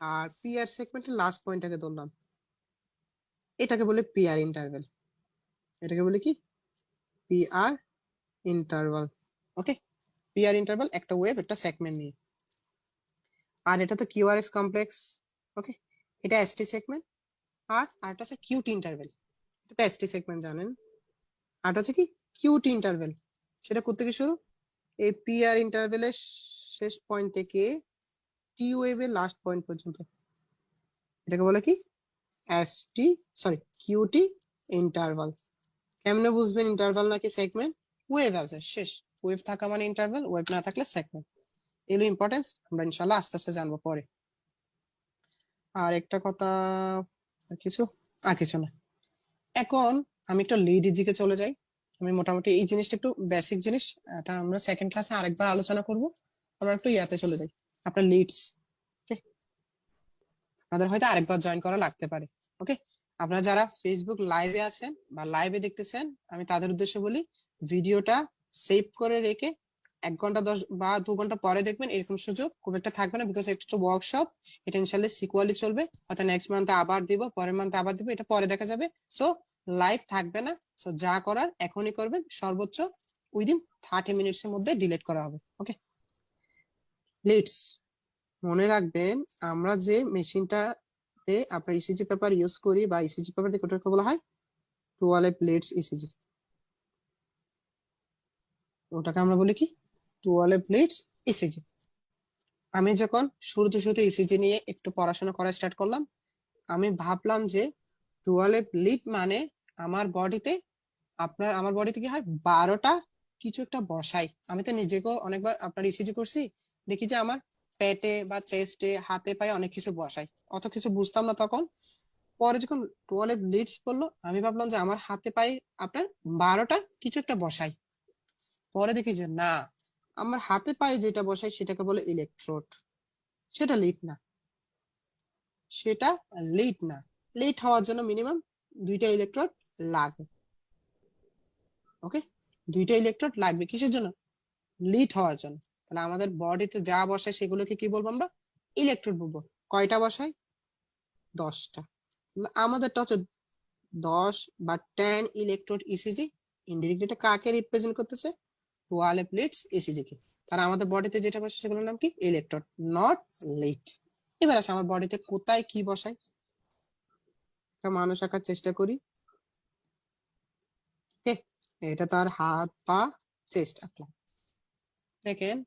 আর পিয়ার সেগমেন্টের লাস্ট পয়েন্টটাকে ধরলাম, এটাকে বলে পিয়ার ইন্টারভেল। এটাকে বলে কি পিআর ইন্টারভাল। ওকে, পিআর ইন্টারভাল একটা ওয়েভ একটা সেগমেন্ট নিয়ে। আর এটা তো কিউআরএস কমপ্লেক্স। ওকে, এটা এসটি সেগমেন্ট। আর আরেকটা আছে কিউটি ইন্টারভেল, এটা তো এসটি সেগমেন্ট জানেন। আর হচ্ছে কি কিউটি ইন্টারভেল, সেটা কোত্থেকে শুরু, এই পিআর ইন্টারভেলের শেষ পয়েন্ট থেকে টি ওয়েভের লাস্ট পয়েন্ট পর্যন্ত, এটাকে বলে কি এসটি সরি কিউটি ইন্টারভাল। কেমনে বুঝবেন ইন্টারভাল নাকি সেগমেন্ট, ওয়েভ আছে শেষ, ওয়েভ থাকা মানে ইন্টারভাল, ওয়েভ না থাকলে সেগমেন্ট। এগুলো ইম্পর্টেন্স আমরা ইনশাআল্লাহ আস্তে আস্তে জানবো পরে। আর একটা কথা, আর কিছু না। এখন আমি একটু লিড ইজিকে চলে যাই। আমি মোটামুটি এই জিনিসটা একটু বেসিক জিনিস, এটা আমরা সেকেন্ড ক্লাসে আরেকবার আলোচনা করব। আমরা একটু ইয়াতে চলে যাই, আপনার লিডস। ওকে, আপনাদের হয়তো আরেকবার জয়েন করা লাগতে পারে। ওকে, আপনারা যারা ফেসবুক লাইভে আছেন বা লাইভে দেখতেছেন আমি তাদের উদ্দেশ্যে বলি ভিডিওটা সেভ করে রেখে 1 ঘন্টা 10 বা 2 ঘন্টা পরে দেখবেন, এরকম সুযোগ খুব একটা থাকবে না, বিকজ এটা একটা ওয়ার্কশপ, এটা ইনশাআল্লাহ সিকুয়ালি চলবে, হয়তো নেক্সট মান্থে আবার দিব, পরের মান্থে আবার দিব, এটা পরে দেখা যাবে। সো লাইভ থাকবে না, সো যা করার এখনই করবেন, সর্বোচ্চ উইদিন 30 মিনিটস এর মধ্যে ডিলিট করা হবে। ওকে, লিডস মনে রাখবেন আমরা যে মেশিনটাতে আপনার ইসিজি পেপার ইউজ করি বা ইসিজি পেপার দিয়ে ওটাকে বলা হয় টুয়ালেভ লিডস ইসিজি, ওটাকে আমরা বলি কি টুয়ালেভ লিডস ইসিজি। আমি যখন শুরুতে ইসিজি নিয়ে একটু পড়াশোনা করা স্টার্ট করলাম আমি ভাবলাম যে টুয়ালেভ লিড মানে আমার বডিতে আমার বডিতে কি হয় 12টা কিছু একটা বসাই। আমি তো নিজেকেও অনেকবার আপনার ইসিজি করছি, দেখি যে আমার পেটে বা চেস্টে হাতে পায়ে অনেক কিছু বসাই, অত কিছু বুঝতাম না তখন। পরে যখন টুয়ালেভ লিডস বললো আমি ভাবলাম যে আমার হাতে পায়ে আপনার 12টা কিছু একটা বসাই। পরে দেখি যে না, আমার হাতে পায়ে যেটা বসাই সেটাকে বলে ইলেকট্রোড, সেটা লিড না, সেটা লিড না। লিড হওয়ার জন্য মিনিমাম 2টা ইলেকট্রোড লাগবে। ওকে, 2টা ইলেকট্রোড লাগবে কিসের জন্য, লিড হওয়ার জন্য। তাহলে আমাদের বডিতে যা বসায় সেগুলোকে কি বলবো আমরা, ইলেকট্রোড বলবো। কয়টা বসাই, 10টা। আমাদেরটা হচ্ছে 10 বা 10 ইলেকট্রোড ইসিজি। ইনডিরেক্টলি এটা কাকে রিপ্রেজেন্ট করতেছে, টুয়ালেভ লিডস ইসিজি কে। তাহলে আমাদের বডিতে যেটা বসে সেগুলোর নাম কি, ইলেকট্রোড, নট লিড। এবার আসে আমার বডিতে কোথায় কি বসাই, একটা মানুষ আঁকার চেষ্টা করি। ওকে, এটা তার হাত পা চেস্ট আঁকলাম। দেখেন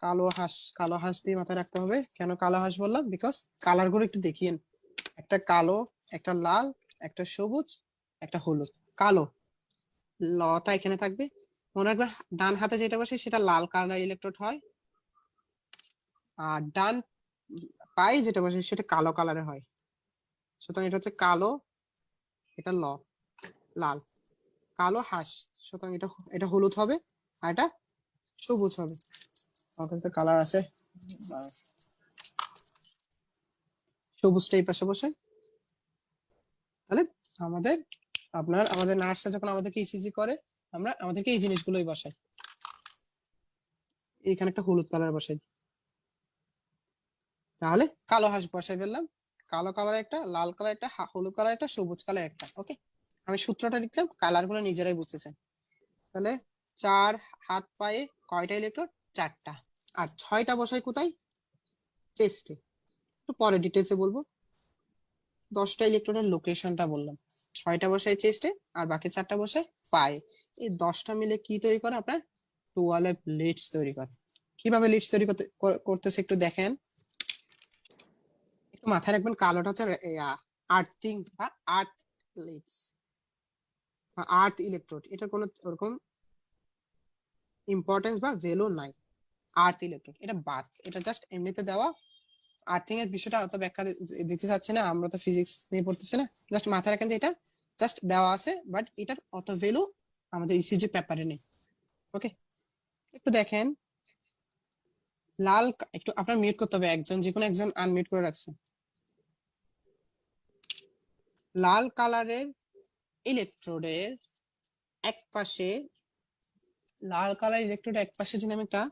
কালো হাঁস দিয়ে মাথায় রাখতে হবে। কেন কালো হাঁস বললাম, বিকজ কালার গুলো একটু দেখিয়েন, একটা কালো, একটা লাল, একটা সবুজ, একটা হলুদ। কালো লটা এখানে থাকবে, মনে রাখবে ডান হাতে যেটা বসে সেটা লাল কালার ইলেকট্রোড হয়, আর ডান পায়ে যেটা বসে সেটা কালো কালারের হয়। সুতরাং এটা হচ্ছে কালো, এটা লাল, কালো হাঁস, সুতরাং এটা এটা হলুদ হবে আর এটা সবুজ হবে। আমাদের তো কালার আছে, সবুজটা এই পাশে বসে। তাহলে আমাদের আমাদের নার্সরা যখন আমাদেরকে ইসিজি করে আমাদেরকে এই জিনিসগুলোই বসাই। এখানে একটা হলুদ কালার বসাই, তাহলে কালো হাঁস বসাই ফেললাম। কালো কালার একটা, লাল কালার একটা, হলুদ কালার একটা, সবুজ কালার একটা। ওকে, আমি সূত্রটা লিখলাম, কালার গুলো নিজেরাই বুঝতেছেন। তাহলে 4 হাত পায়ে কয়টা ইলেকট্রোড, 4টা। আর 6টা বসাই কোথায়, চেস্টে, একটু পরে ডিটেলসে বলবো। 10টা ইলেকট্রোডের লোকেশনটা বললাম, 6টা বসাই চেস্টে আর বাকি 4টা বসাই পায়ে। এই 10টা মিলে কি তৈরি করে আপনার 12 লিডস তৈরি করে। কিভাবে লিডস তৈরি করতেছে একটু দেখেন, একটু মাথায় রাখবেন কালোটা হচ্ছে আর্থিং বা আর্থ লিডস বা আর্থ ইলেকট্রোড, এটা কোনো ওরকম ইম্পর্টেন্স বা ভ্যালু নাই। আর্থ ইলেকট্রোড এটা বাদ, এটা জাস্ট এমনিতে দেওয়া। আর্থিং এর বিষয়টা অত ব্যাখ্যা দিতে চাচ্ছি না, আমরা তো ফিজিক্স নিয়ে পড়তেছি না, জাস্ট মাথায় রাখেন যে এটা জাস্ট দেওয়া আছে, বাট এটার অত ভ্যালু আমাদের ইসিজি পেপারে নেই। ওকে, একটু দেখেন লাল একটু আপনার মিউট করতে হবে, একজন যে কোনো একজন আনমিউট করে রাখছেন। লাল কালারের ইলেকট্রোডের এক পাশে, লাল কালার ইলেকট্রোডের এক পাশে যদি আমি একটা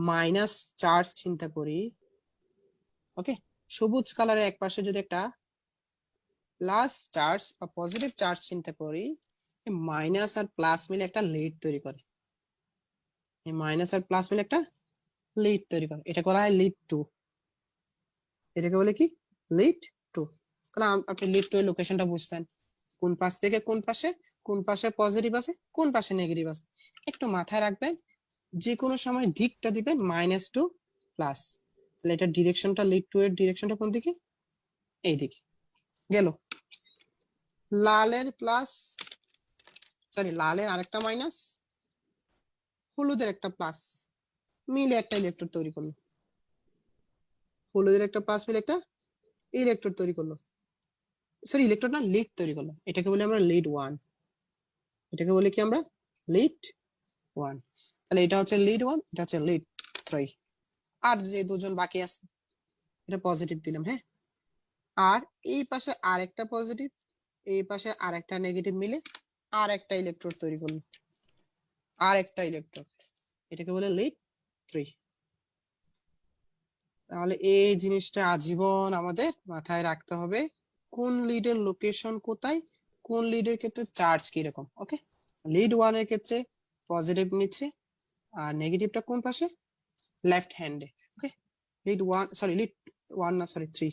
মাইনাস চার্জ চিন্তা করি, ওকে, সবুজ কালারের এক পাশে যদি একটা প্লাস চার্জ বা পজিটিভ চার্জ চিন্তা করি, মাইনাস আর প্লাস মিলে একটা লিড তৈরি করে। এই মাইনাস আর প্লাস মিলে একটা লিড তৈরি করে, এটা বলা হয় লিড টু। এটাকে বলে কি লিড টু। তাহলে আপনি লিড টু এর লোকেশনটা বুঝতেন, কোন পাশ থেকে কোন পাশে, কোন পাশে পজিটিভ আছে কোন পাশে নেগেটিভ আছে। একটু মাথায় রাখবেন যে কোনো সময় দিকটা দিবেন মাইনাস টু প্লাস, তাহলে এটা ডিরেকশনটা লিড টু এর ডিরেকশনটা কোন দিকে, এই দিকে গেল। লালের প্লাস, সরি লালের আরেকটা মাইনাস, হলুদের একটা প্লাস মিলে একটা ইলেকট্রোড তৈরি করলো, হলুদের একটা প্লাস মিলে একটা ইলেকট্রোড তৈরি করলো, সরি ইলেকট্রোড না লিড তৈরি করলো, এটাকে বলি আমরা লিড ওয়ান। এটাকে বলি কি আমরা লিড ওয়ান। তাহলে এটা হচ্ছে লিড ওয়ান, এটা হচ্ছে লিড থ্রি। আর যে দুজন বাকি আছে এটা পজিটিভ দিলাম, হ্যাঁ। আর এই পাশে আরেকটা পজিটিভ, এই পাশে আরেকটা নেগেটিভ মিলে আর একটা ইলেকট্রোড তৈরি করলো, আর একটা ইলেকট্রোড, এটাকে বলে লিড থ্রি। তাহলে এই জিনিসটা আজীবন আমাদের মাথায় রাখতে হবে, কোন লিডের লোকেশন কোথায়, কোন লিডের ক্ষেত্রে চার্জ কিরকম। ওকে, লিড ওয়ান এর ক্ষেত্রে পজিটিভ নিচ্ছে আর নেগেটিভটা কোন পাশে, লেফট হ্যান্ডে। Okay, lead one, sorry lead one না, সরি থ্রি।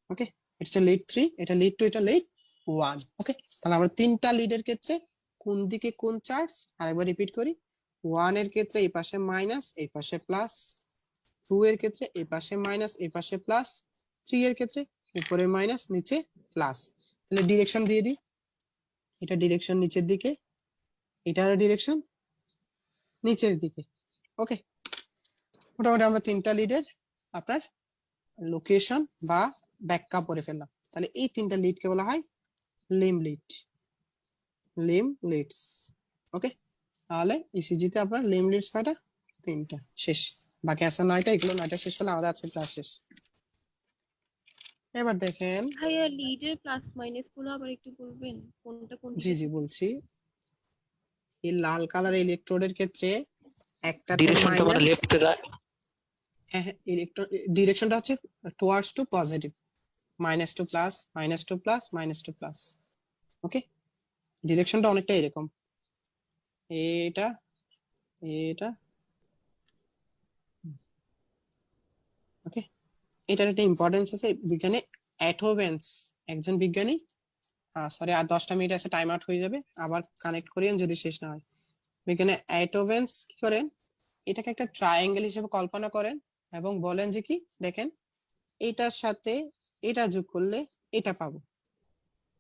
ওকে, এটা লিড থ্রি, এটা লিড টু, এটা লিড ওয়ান। ওকে, তাহলে আমরা তিনটা লিডের ক্ষেত্রে কোন দিকে কোন চার্জ আরেকবার রিপিট করি। ওয়ান এর ক্ষেত্রে এই পাশে মাইনাস এই পাশে প্লাস, টু এর ক্ষেত্রে এই পাশে মাইনাস এই পাশে প্লাস, থ্রি এর ক্ষেত্রে উপরে মাইনাস নিচে প্লাস। তাহলে ডিরেকশন দিয়ে দিই, এটা ডিরেকশন নিচের দিকে, এটার ডিরেকশন নিচের দিকে। ওকে, মোটামুটি আমরা তিনটা লিডের আপনার লোকেশন বা ব্যাখ্যা পড়ে ফেললাম। তাহলে এই তিনটা লিডকে বলা হয় লিম লিড, লিম লিডস। ওকে, তাহলে ইসিজি তে আপনার লিম লিডস কয়টা, তিনটা, শেষ। বাকি আছে 9টা, এগুলো 9টা শেষ করলে আমাদের আজকে ক্লাস শেষ। এবার দেখেন, ভাইয়া লিডের প্লাস মাইনাস গুলো আবার একটু বলবেন, কোনটা কোন জি দিকে জি থাকে? বলছি। এই লাল কালার ইলেকট্রোডের ক্ষেত্রে একটাতে ডিরেকশনটা মানে মাইনাস, লেফট রাইট। হ্যাঁ হ্যাঁ, ইলেকট্রন ডিরেকশনটা হচ্ছে towards to positive, minus to plus, minus to plus, minus to plus. Okay, ডিরেকশনটা অনেকটা এরকম, এটা এটা। ওকে, এটার একটা ইম্পর্টেন্স আছে বিজ্ঞানে, অ্যাটোভেন্স একজন বিজ্ঞানী, সরি আর 10টা মিনিট আছে, টাইম আউট হয়ে যাবে, আবার কানেক্ট করিয়েন যদি শেষ না হয়। বিজ্ঞানে অ্যাটোভেন্স কি করেন, এটাকে একটা ট্রায়াঙ্গেল হিসেবে কল্পনা করেন এবং বলেন যে কি দেখেন এটার সাথে এটা যোগ করলে এটা পাবো,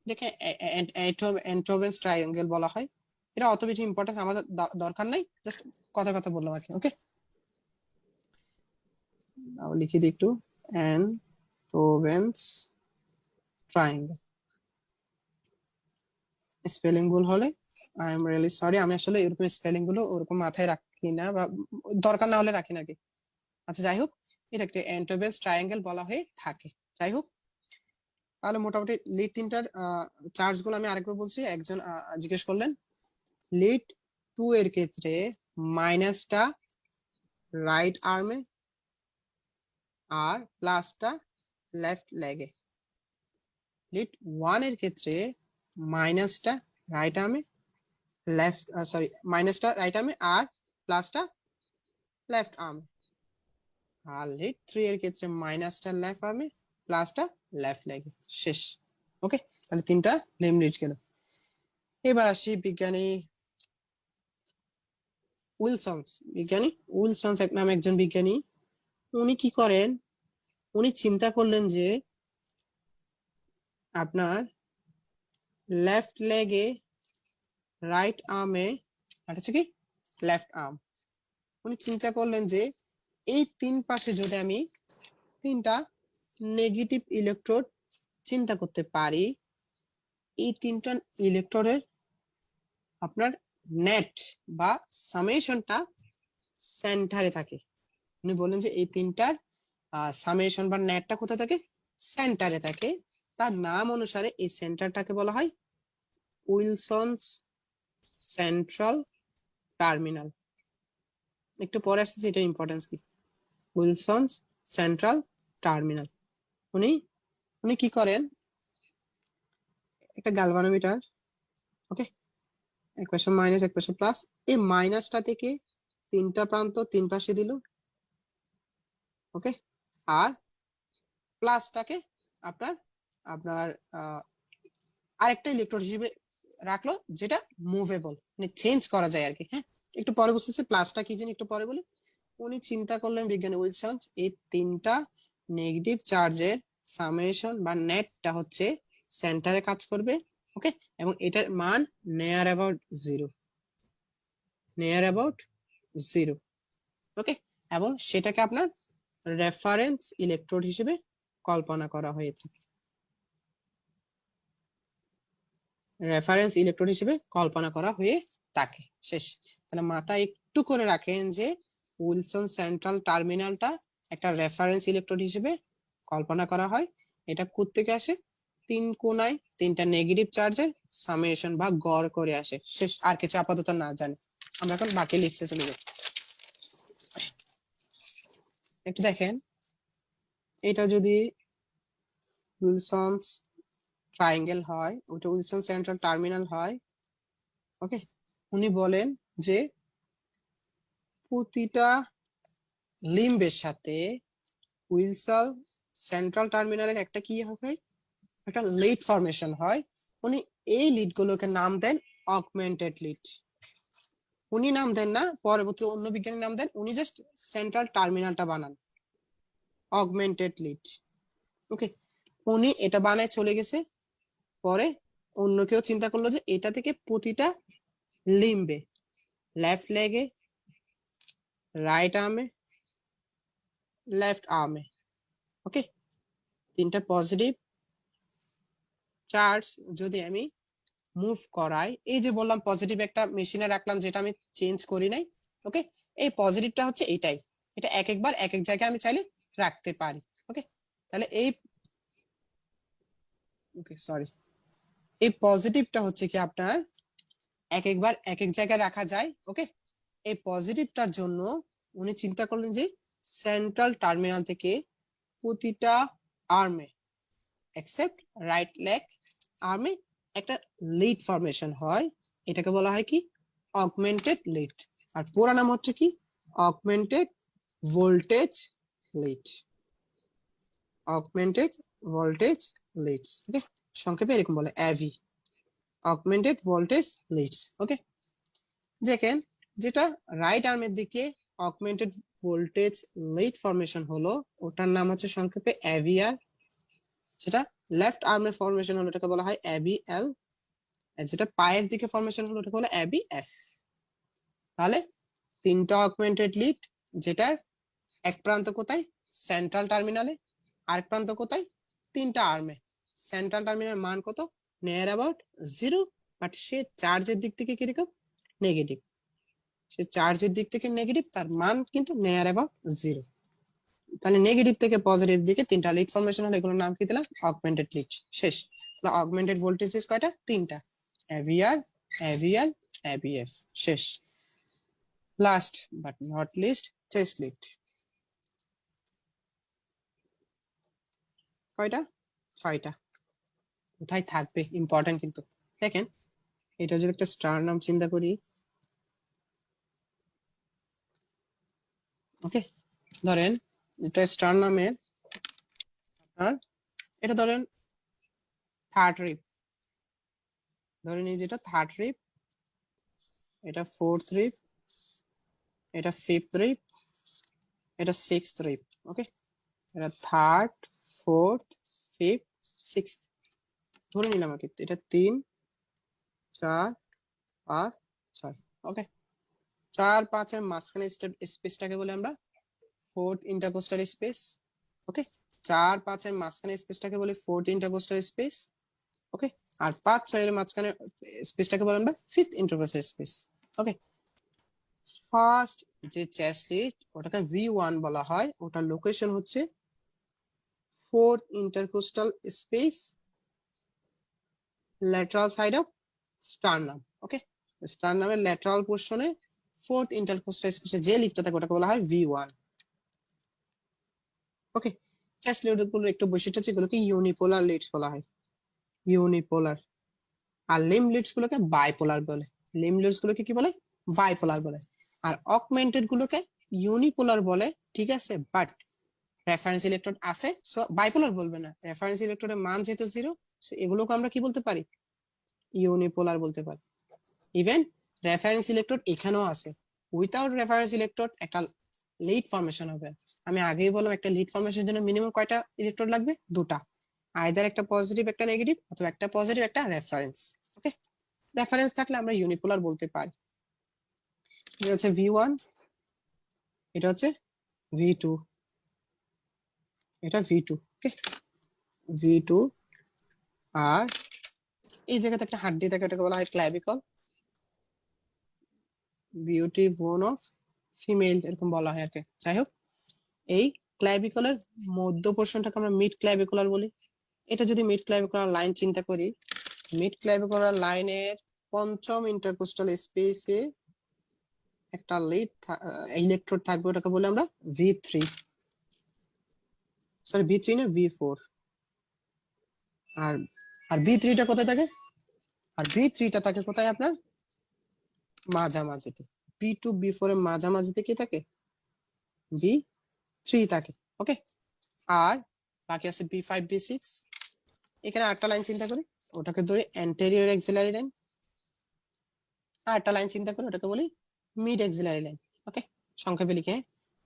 দেখেন অ্যাটোভেন্স ট্রায়াঙ্গেল বলা হয়। এটা অত বেশি ইম্পর্টেন্স আমাদের দরকার নাই, জাস্ট কথা কথা বললাম আর কি। ওকে, লিখে দিই একটু, অ্যান্টোভেন্স ট্রায়াঙ্গেল। স্পেলিং ভুল হলে আই এম রিয়েলি সরি, আমি আসলে এরকম স্পেলিং গুলো ওরকম মাথায় রাখি না বা দরকার না হলে রাখি না আর কি। আচ্ছা যাই হোক, এটা একটা অ্যান্টোভেন্স ট্রায়াঙ্গেল বলা হয়ে থাকে। যাই হোক, তাহলে মোটামুটি লিড তিনটার চার্জ গুলো আমি আরেকবার বলছি। একজন জিজ্ঞেস করলেন লিড টু এর ক্ষেত্রে মাইনাসটা রাইট আর্মে আর প্লাসটা লেফট লেগে, লিড ওয়ান এর ক্ষেত্রে মাইনাসটা রাইট আর্মে, লেফট সরি মাইনাসটা রাইট আর্মে আর প্লাসটা লেফট আর্মে, আর লিড থ্রি এর ক্ষেত্রে মাইনাসটা লেফট আর্মে প্লাসটা লেফট লেগে, শেষ। ওকে, তাহলে তিনটা লিম লিড গেল। এবার আসি বিজ্ঞানী উইলসন্স এক নামে একজন বিজ্ঞানী। উনি কি করেন, উনি চিন্তা করলেন যে আপনার লেফট লেগে রাইট আর্মে হচ্ছে কি লেফট আর্ম, উনি চিন্তা করলেন যে এই তিন পাশে যদি আমি তিনটা নেগেটিভ ইলেকট্রোড চিন্তা করতে পারি, এই তিনটা ইলেকট্রোডের আপনার নেট বা সামেশনটা সেন্টারে থাকে। উনি বললেন যে এই তিনটার সামেশন বা নেটটা কোথায় থাকে, সেন্টারে থাকে। তার নাম অনুসারে এই সেন্টারটাকে বলা হয় উইলসন্স সেন্ট্রাল টার্মিনাল। একটু পরে আসতেছি এটা ইম্পর্টেন্স কি, উইলসন্স সেন্ট্রাল টার্মিনাল। উনি উনি কি করেন, একটা গ্যালভানোমিটার, ওকে, এক পাশে মাইনাস এক পাশে প্লাস, এই মাইনাসটা থেকে তিনটা প্রান্ত তিন পাশে দিল, ওকে, আর প্লাসটাকে আপনার আপনার আরেকটা ইলেকট্রোড হিসেবে রাখলো যেটা মুভেবল, মানে চেঞ্জ করা যায় আর কি। হ্যাঁ, একটু পরে বুঝতেছি প্লাসটা কি জিনিস, একটু পরে বলি। উনি চিন্তা করলেন বিজ্ঞানী উইলসন্স এই তিনটা নেগেটিভ চার্জের সামেশন বা নেটটা হচ্ছে সেন্টারে কাজ করবে, ওকে, এবং এটার মান নেয়ার অ্যাবাউট জিরো, ওকে, এবং সেটাকে আপনার রেফারেন্স ইলেকট্রোড হিসেবে কল্পনা করা হয়ে থাকে, শেষ। তাহলে মাথায় একটু করে রাখেন যে উইলসন সেন্ট্রাল টার্মিনালটা একটা রেফারেন্স ইলেকট্রোড হিসেবে কল্পনা করা হয়। এটা কোত্থেকে আসে, তিন কোনায় তিনটা নেগেটিভ চার্জের সামেশন বা গড় করে আসে, শেষ। আর কিছু আপাতত না জানি, আমরা এখন বাকি লিখতে চলে যাই। একটু দেখেন, এটা যদি উইলসন্স ট্রায়াঙ্গেল হয়, ওটা উইলসন সেন্ট্রাল টার্মিনাল হয়, ওকে। উনি বলেন যে প্রতিটা লিম্বের সাথে উইলসন সেন্ট্রাল টার্মিনালের একটা কি হয়, একটা লিড ফরমেশন হয়। উনি এই লিড গুলোকে নাম দেন অগমেন্টেড লিড। উনি নাম দেন না, পরবর্তী অন্য বিজ্ঞানী নাম দেন, উনি জাস্ট সেন্ট্রাল টার্মিনালটা বানান অগমেন্টেড লিড, ওকে। উনি এটা বানায় চলে গেছে, পরে অন্য কেউ চিন্তা করলো যে এটা থেকে প্রতিটা লিম্বে, লেফট লেগে, রাইট আর্মে, লেফট আর্মে, ওকে, তিনটা পজিটিভ চার্জ যদি আমি মুভ করাই, এই যে বললাম পজিটিভ একটা মেশিনে রাখলাম যেটা আমি চেঞ্জ করি নাই, ওকে, এই পজিটিভটা হচ্ছে এইটাই, এটা এক একবার এক এক জায়গায় আমি চাইলে রাখতে পারি, ওকে। তাহলে এই এই পজিটিভটা হচ্ছে কি আপনার এক একবার এক এক জায়গায় রাখা যায়, ওকে। এই পজিটিভটার জন্য উনি চিন্তা করলেন যে সেন্ট্রাল টার্মিনাল থেকে প্রতিটা আর্মে এক্সেপ্ট রাইট লেগ আর্মে একটা লিড ফরমেশন হয়, এটাকে বলা হয় কি অগমেন্টেড লিড, আর পুরো নাম হচ্ছে কি augmented voltage lead, augmented voltage leads, okay, সংক্ষেপে এরকম বলে aV, augmented voltage leads, okay. দেখেন যেটা রাইট আর্মের দিকে অগমেন্টেড ভোল্টেজ লিড ফরমেশন হলো, ওটার নাম হচ্ছে সংক্ষেপে অ্যাভিআর। যেটা লেফট আর্মের ফরমেশন হলো ওটাকে বলা হয় অ্যাবিএল, আর যেটা পায়ের দিকে ফরমেশন হলো ওটাকে বলা অ্যাবিএফ। তাহলে তিনটা অগমেন্টেড লিড, যেটার এক প্রান্ত কোথায়, সেন্ট্রাল টার্মিনালে, আরেক প্রান্ত কোথায়, তিনটা আর্মে। সেন্ট্রাল টার্মিনাল মান কত, নিয়ার অ্যাবাউট জিরো, বাট সে চার্জের দিক থেকে কিরকম নেগেটিভ, সে চার্জের দিক থেকে নেগেটিভ, তার মান কিন্তু নিয়ার অ্যাবাউট জিরো। তাহলে নেগেটিভ থেকে পজিটিভ দিকে তিনটা লিড ফরমেশন হলো, এগুলোর নাম কি দিলাম, অগমেন্টেড লিড, শেষ। তাহলে অগমেন্টেড ভোল্টেজ কয়টা, তিনটা, অ্যাভিআর, অ্যাভিএল, অ্যাবিএফ, শেষ। Last but not list, chest lead. কয়টা, ছয়টা। কোথায় থাকবে ইম্পর্টেন্ট কিন্তু। দেখেন এটা যদি একটা স্টার নাম চিন্তা করি, ওকে, ধরেন এটা স্টার নামের আপনার, এটা ধরেন থার্ড রিপ, ধরে নিই যেটা থার্ড রিপ, এটা ফোর্থ রিপ, এটা ফিফথ রিপ, এটা সিক্সথ রিপ। ওকে, এটা থার্ড, ফোর্থ, ফিফথ, সিক্সথ ধরে নিলাম আর কি। এটা 3 4 5 6। ওকে, 4 5 এর মাঝখানে স্পেসটাকে বলে আমরা ফোর্থ ইন্টারকোস্টাল স্পেস। ওকে, 4 5 এর মাঝখানে স্পেসটাকে বলি ফোর্থ ইন্টারকোস্টাল স্পেস। ওকে, আর 5 6 এর মাঝখানে স্পেসটাকে বলে আমরা fifth intercostal space. Okay, first যে চেস্ট লিস্ট ওটাকে V1 বলা হয়, ওটার লোকেশন হচ্ছে fourth intercostal space, lateral side of sternum. Okay, স্টারনামের ল্যাটারাল পোরশনে ফোর্থ ইন্টারকোস্টাল স্পেসে যে লিডটা থাকে ওটাকে বলা হয় V1। ওকে, চেস্ট লিডগুলোর একটু বৈশিষ্ট্য হচ্ছে এগুলোকে ইউনিপোলার লিডস বলা হয়, ইউনিপোলার। আর লিম লিডস গুলোকে বাইপোলার বলে, লিম লিডস গুলোকে কি বলে? বাইপোলার বলে। আর অগমেন্টেড গুলোকে ইউনিপোলার বলে, ঠিক আছে, বাট রেফারেন্স ইলেকট্রন আছে, সো বাইপোলার বলবে না। রেফারেন্স ইলেকট্রনের মান যেহেতু 0, সো এগুলোকে আমরা কি বলতে পারি? ইউনিপোলার বলতে পারি। ইভেন রেফারেন্স ইলেকট্রন এখানেও আছে, উইথাউট রেফারেন্স ইলেকট্রন একটা লিড ফর্মেশন হবে। আমি আগেই বললাম একটা লিড ফর্মেশনের জন্য মিনিমাম কয়টা ইলেকট্রন লাগবে? 2টা, আইদার একটা পজিটিভ একটা নেগেটিভ, অথবা একটা পজিটিভ একটা রেফারেন্স। ওকে, রেফারেন্স থাকলে আমরা ইউনিপোলার বলতে পারি। এটা হচ্ছে V1, এটা হচ্ছে V2, এটা V2। ওকে, V2। আর এই জায়গাতে একটা হাড্ডি থাকে, ওটাকে বলা হয় ক্ল্যাভিকল, বিউটি বোন অফ ফিমেল এরকম বলা হয় আর কি। যাই হোক, এই ক্ল্যাভিকলের মধ্য পোর্শনটাকে আমরা মিড ক্ল্যাভিকুলার বলি। এটা যদি মিড ক্ল্যাভিকুলার লাইন চিন্তা করি, মিড ক্ল্যাভিকুলার লাইনের পঞ্চম ইন্টারকোস্টাল স্পেসে একটা লিড ইলেকট্রোড থাকবে, ওটাকে বলে আমরা V3, সরি V3 না V4। আর আর V3টা কোথায় থাকে? আর V3টা থাকে কোথায়? আপনার মাঝামাঝিতে, B2 B4 এর মাঝামাঝিতে কি থাকে? V3 থাকে। ওকে, আর বাকি আছে B5 B6। এখানে আরেকটা লাইন চিন্তা করি, ওটাকে ধরি অ্যান্টেরিয়র এক্সিলারি লাইন। আর একটা লাইন চিন্তা করি, ওটাকে বলি মিড এক্সিলারি লাইন। ওকে, সংক্ষেপে লিখে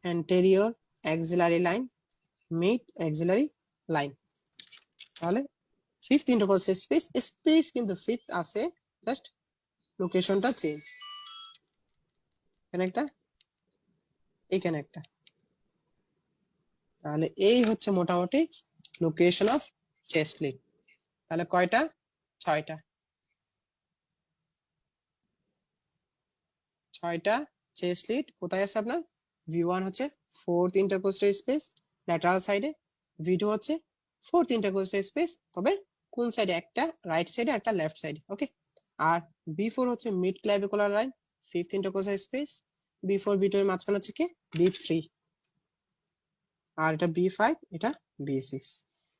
anterior axillary line, mid axillary line. তাহলে ফিফথ ইন্টারকোস্টাল স্পেস, স্পেস কিন্তু ফিফথ আছে, জাস্ট লোকেশনটা চেঞ্জ। এখানে একটা, এখানে একটা। তাহলে এই হচ্ছে মোটামুটি লোকেশন অফ চেস্ট লিড। তাহলে কয়টা? 6টা। 6টা চেস্ট লিড কোথায় আছে আপনার? V1 হচ্ছে ফোর্থ ইন্টারকোস্টাল স্পেস ল্যাটারাল সাইডে, V2 হচ্ছে ফোর্থ ইন্টারকোস্টাল স্পেস, তবে কোন সাইডে? একটা রাইট সাইডে, একটা লেফট সাইডে। ওকে, আর B4 হচ্ছে mid clavicular line, fifth intercostal space, B4 B2 এর মাঝখানে হচ্ছে কি? B3। আর এটা B5, এটা B6।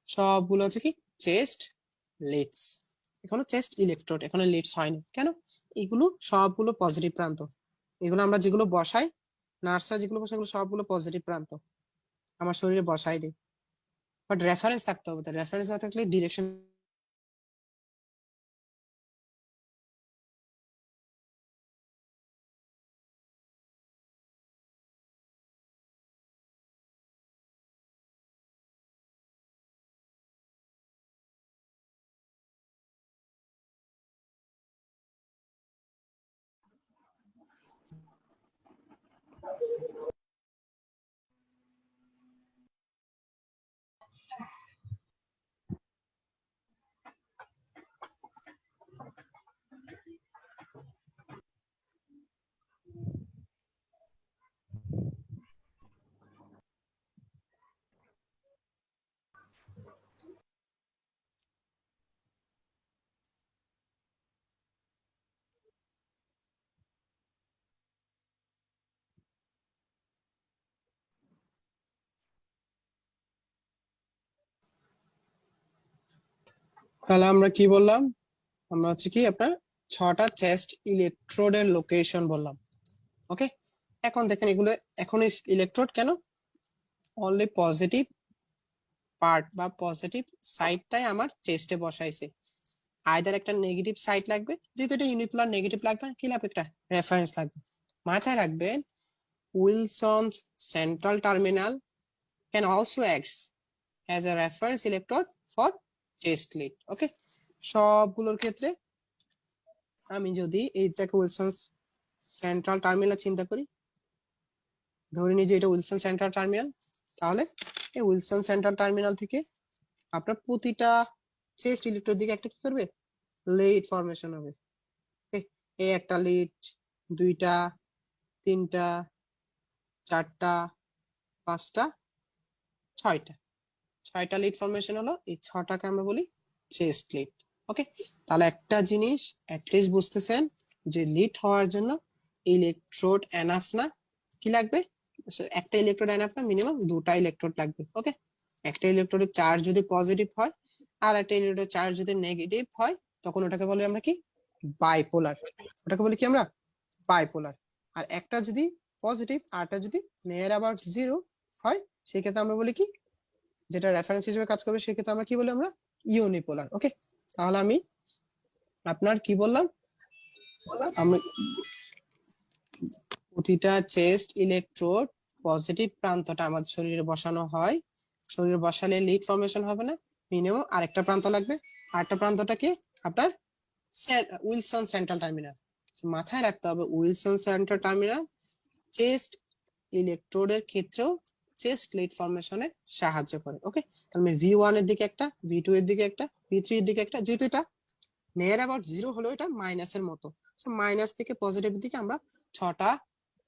সবগুলো হচ্ছে কি? Chest leads. এখনো চেস্ট ইলেকট্রোড, এখনো লিডস হয়নি। কেন? এগুলো সবগুলো পজিটিভ প্রান্ত। এগুলো আমরা যেগুলো বসাই, নার্সরা যেগুলো বসাই, এগুলো সবগুলো পজিটিভ প্রান্ত আমার শরীরে বসাই দিই। বাট রেফারেন্স থাকতে হবে, রেফারেন্স না থাকলে ডিরেকশন। তাহলে আমরা কি বললাম? আমরা হচ্ছে কি আপনার 6টা চেস্ট ইলেকট্রোডের লোকেশন বললাম। ওকে, এখন দেখেন এগুলো এখন ইলেকট্রোড কেন? অনলি পজিটিভ পার্ট বা পজিটিভ সাইডটাই আমার চেস্টে বসাইছে। আইদার একটা নেগেটিভ সাইড লাগবে, যেহেতু এটা ইউনিপোলার নেগেটিভ লাগবে, কি লাগবে একটা রেফারেন্স লাগবে। মাথায় রাখবেন Wilson's central terminal can also acts as a reference electrode for chest lead. Okay, সবগুলোর ক্ষেত্রে আমি যদি এইটাকে উইলসনস সেন্ট্রাল টার্মিনাল চিন্তা করি, ধরে নিই যে এটা উইলসন সেন্ট্রাল টার্মিনাল, তাহলে এই উইলসন সেন্ট্রাল টার্মিনাল থেকে আপনার প্রতিটা চেস্ট ইলেকট্রোড দিকে একটা কি করবে, লিড ফরমেশন হবে। এই একটা লিড, দুইটা, তিনটা, চারটা, পাঁচটা, ছয়টা লিড ফরমেশন হলো। এই ছটাকে আমরা বলি চেস্ট লিড। ওকে, তাহলে একটা জিনিস অ্যাটলিস্ট বুঝতেছেন যে লিড হওয়ার জন্য ইলেকট্রোড এনাফ না, কি লাগবে, একটা ইলেকট্রোড এনাফ না, মিনিমাম দুটা ইলেকট্রোড লাগবে। ওকে, একটা ইলেকট্রোডের চার্জ যদি পজিটিভ হয় আর একটা ইলেকট্রোডের চার্জ যদি নেগেটিভ হয়, তখন ওটাকে বলি আমরা কি, বাইপোলার। ওটাকে বলি কি আমরা, বাইপোলার। আর একটা যদি পজিটিভ আরটা যদি নিয়ার অ্যাবাউট জিরো হয়, সেক্ষেত্রে আমরা বলি কি, যেটা রেফারেন্স হিসেবে কাজ করবে, সেক্ষেত্রে আমরা কি বলি, আমরা ইউনিপোলার। ওকে, তাহলে আমি আপনার কি বললাম, আমি প্রতিটা চেস্ট ইলেকট্রোড পজিটিভ প্রান্তটা আমাদের শরীরে বসানো হয়, শরীরে বসালে লিড ফর্মেশন হবে না, মিনিমাম আরেকটা প্রান্ত লাগবে। আরেকটা প্রান্তটা কি আপনার উইলসন সেন্ট্রাল টার্মিনাল। মাথায় রাখতে হবে উইলসন সেন্ট্রাল টার্মিনাল চেস্ট ইলেকট্রোডের ক্ষেত্রেও চেস্ট লিড ফর্মেশনে সাহায্য করে। ওকে, তাহলে V1 এর দিকে একটা, V2 এর দিকে একটা, V3 এর দিকে একটা, যেহেতু এটা নিয়ার অ্যাবাউট জিরো হলো, এটা মাইনাসের মতো, সো মাইনাস থেকে পজিটিভের দিকে আমরা 6টা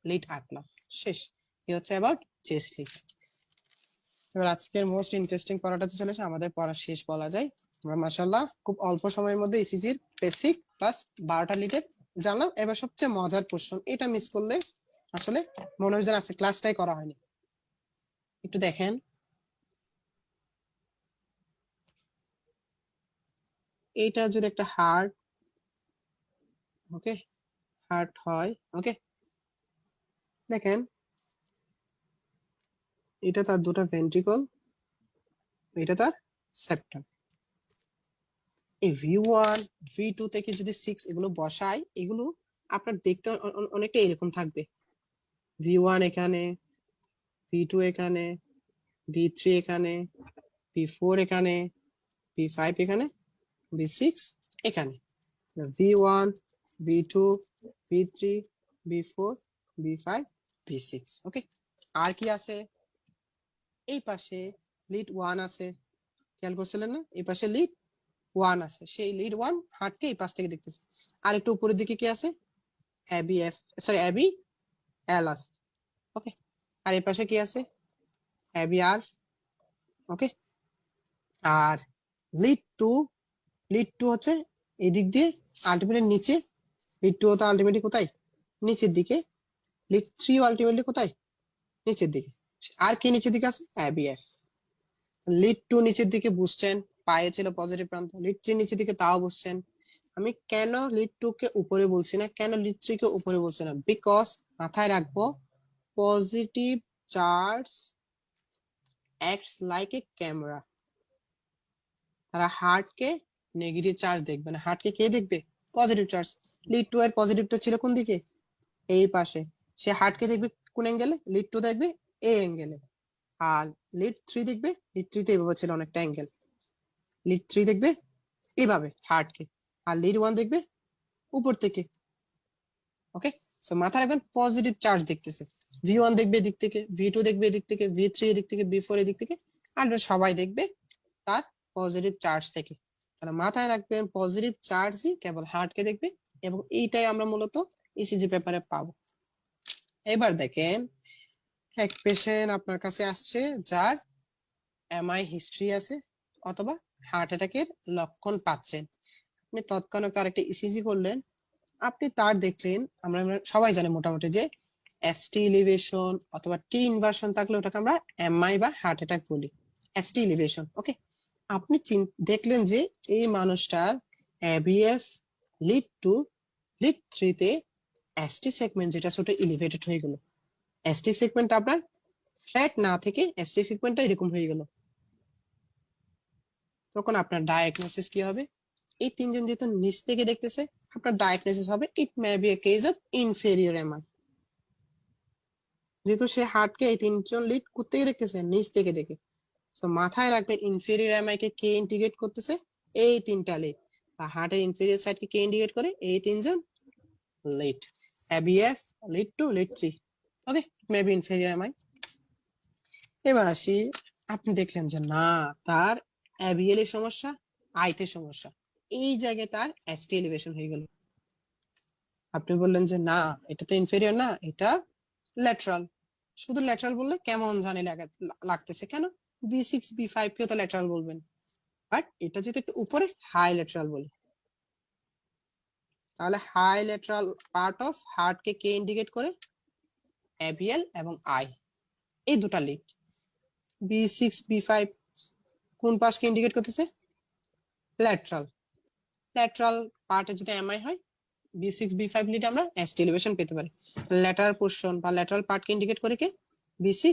লিড আঁকলাম, শেষ। এই হচ্ছে অ্যাবাউট চেস্ট লিড। এবার আজকের মোস্ট ইন্টারেস্টিং পড়াটাতে চলে আসে, আমাদের পড়া শেষ বলা যায়। আমরা মাশাআল্লাহ খুব অল্প সময়ের মধ্যে ইসিজির বেসিক প্লাস 12টা লিডের জানলাম। এবার সবচেয়ে মজার প্রশ্ন, এটা মিস করলে আসলে মনে হয় যেন আজকে ক্লাসটাই করা হয়নি। একটু দেখেন, এইটা যদি একটা হার্ট, ওকে, হার্ট হয়, ওকে, দেখেন এটা তার দুটো ভেন্ট্রিকল, এটা তার সেপ্টাম। এই V1 V2 থেকে যদি 6 এগুলো বসাই, এগুলো আপনার দেখতে অনেকটা এরকম থাকবে। V1 এখানে, V2 এখানে, V3 এখানে, V4 এখানে, V5 এখানে, V6 এখানে, V1 V2 V3 V4 V5 V6। ওকে, আর কি আছে, এই পাশে লিড 1 আছে, খেয়াল করছিলেন না, এই পাশে লিড 1 আছে, সেই লিড 1 হার্টকে এই পাশ থেকে দেখতেছে। আর একটু উপরের দিকে কি আছে, ABF, সরি ABL আছে। ওকে, আর এই পাশে কি আছে, ABR। ওকে, আর লিড 2 হচ্ছে এই দিক দিয়ে আলটিমেটলি নিচে, লিড 2 তো আলটিমেটলি কোথায়, নিচের দিকে। লিড 3 আলটিমেটলি কোথায়, নিচের দিকে। আর কি নিচের দিকে আছে, ABF। লিড 2 নিচের দিকে বুঝছেন, পায়ে ছিল পজিটিভ প্রান্ত, লিড 3 নিচের দিকে, তাও বুঝছেন। আমি কেন লিড 2 কে উপরে বলছি না, কেন লিড 3 কে উপরে বলছি না, বিকজ মাথায় রাখবো positive charge acts like a camera. তারা হার্টকে নেগেটিভ চার্জ দেখবে না, হার্টকে কে দেখবে, পজিটিভ চার্জ। লিড 2 এর পজিটিভটা ছিল কোন দিকে, এই পাশে, সে হার্টকে দেখবে কোন অ্যাঙ্গেলে, লিড 2 দেখবে এই অ্যাঙ্গেলে। আর লিড 3 দেখবে, লিড 3 তে এভাবে ছিল অনেকটা অ্যাঙ্গেল, লিড 3 দেখবে এইভাবে হার্টকে, আর লিড 1 দেখবে উপর থেকে। ওকে, সো মাথায় রাখবেন পজিটিভ চার্জ দেখতেছে, V1 দেখবে এদিক থেকে, V2 দেখবে এদিক থেকে, V3 এদিক থেকে, V4 এদিক থেকে, আর সবাই দেখবে তার পজিটিভ চার্জ থেকে। তাহলে মাথায় রাখবেন পজিটিভ চার্জই কেবল হার্টকে দেখবে, এবং এইটাই আমরা মূলত ইসিজি পেপারে পাবো। এবার দেখেন, এক পেশেন্ট আপনার কাছে আসছে যার এমআই হিস্ট্রি আছে অথবা হার্ট অ্যাটাকের লক্ষণ পাচ্ছেন, আপনি তৎক্ষণাৎ তার একটা ইসিজি করলেন, আপনি তার দেখলেন, আমরা সবাই জানি মোটামুটি যে এসটি ইলিভেশন অথবা টি ইনভার্সন থাকলে ওটাকে আমরা এমআই বা হার্ট অ্যাটাক বলি, এসটি ইলিভেশন। ওকে, আপনি দেখলেন যে এই মানুষটার ABF লিড 2 লিড 3 তে এসটি সেগমেন্ট যেটা ছোট এলিভেটেড হয়ে গেল, এসটি সেগমেন্ট আপনার ফ্ল্যাট না থেকে এসটি সেগমেন্টটা এরকম হয়ে গেল, তখন আপনার ডায়াগনোসিস কি হবে, এই তিনজন যেহেতু নিচ থেকে দেখতেছে, আপনার ডায়াগনোসিস হবে it may be a case of inferior MI. যেহেতু সে হার্টকে এই তিনজন লিড থেকে দেখতেছে, নিচ থেকে দেখে, সো মাথায় রাখবেন ইনফেরিয়র এমআই কে কে ইন্ডিকেট করতেছে, এই তিনটা লিড, বা হার্টের ইনফেরিয়র সাইড কে ইন্ডিকেট করে এই তিনজন লিড, ABF লিড 2 লিড 3। ওকে, মেবি ইনফেরিয়র এমআই। এবার আসি, আপনি দেখলেন যে না তার ABL এর সমস্যা, আইতে সমস্যা, এই জায়গায় তার ST এলিভেশন হয়ে গেল। আপনি বললেন যে না এটা তো ইনফেরিয়র না, এটা ল্যাটারাল। শুধু ল্যাটারাল বললে কেমন জানি লাগতেছে, কেন? B6 B5 কেও তো ল্যাটারাল বলবেন, বাট এটা যেহেতু একটু উপরে, হাই ল্যাটারাল বলি। তাহলে high lateral part of heart কে কে ইন্ডিকেট করে? ABL এবং I, এই দুটা লিড। B6 B5 কোন পাশকে ইন্ডিকেট করতেছে? ল্যাটারাল। ল্যাটারাল পার্টে যদি এমআই হয়, B6 B5 লিড আমরা ST এলিভেশন পেতে পারি। ল্যাটারাল পোরশন বা ল্যাটারাল পার্টকে ইন্ডিকেট করে কে? B6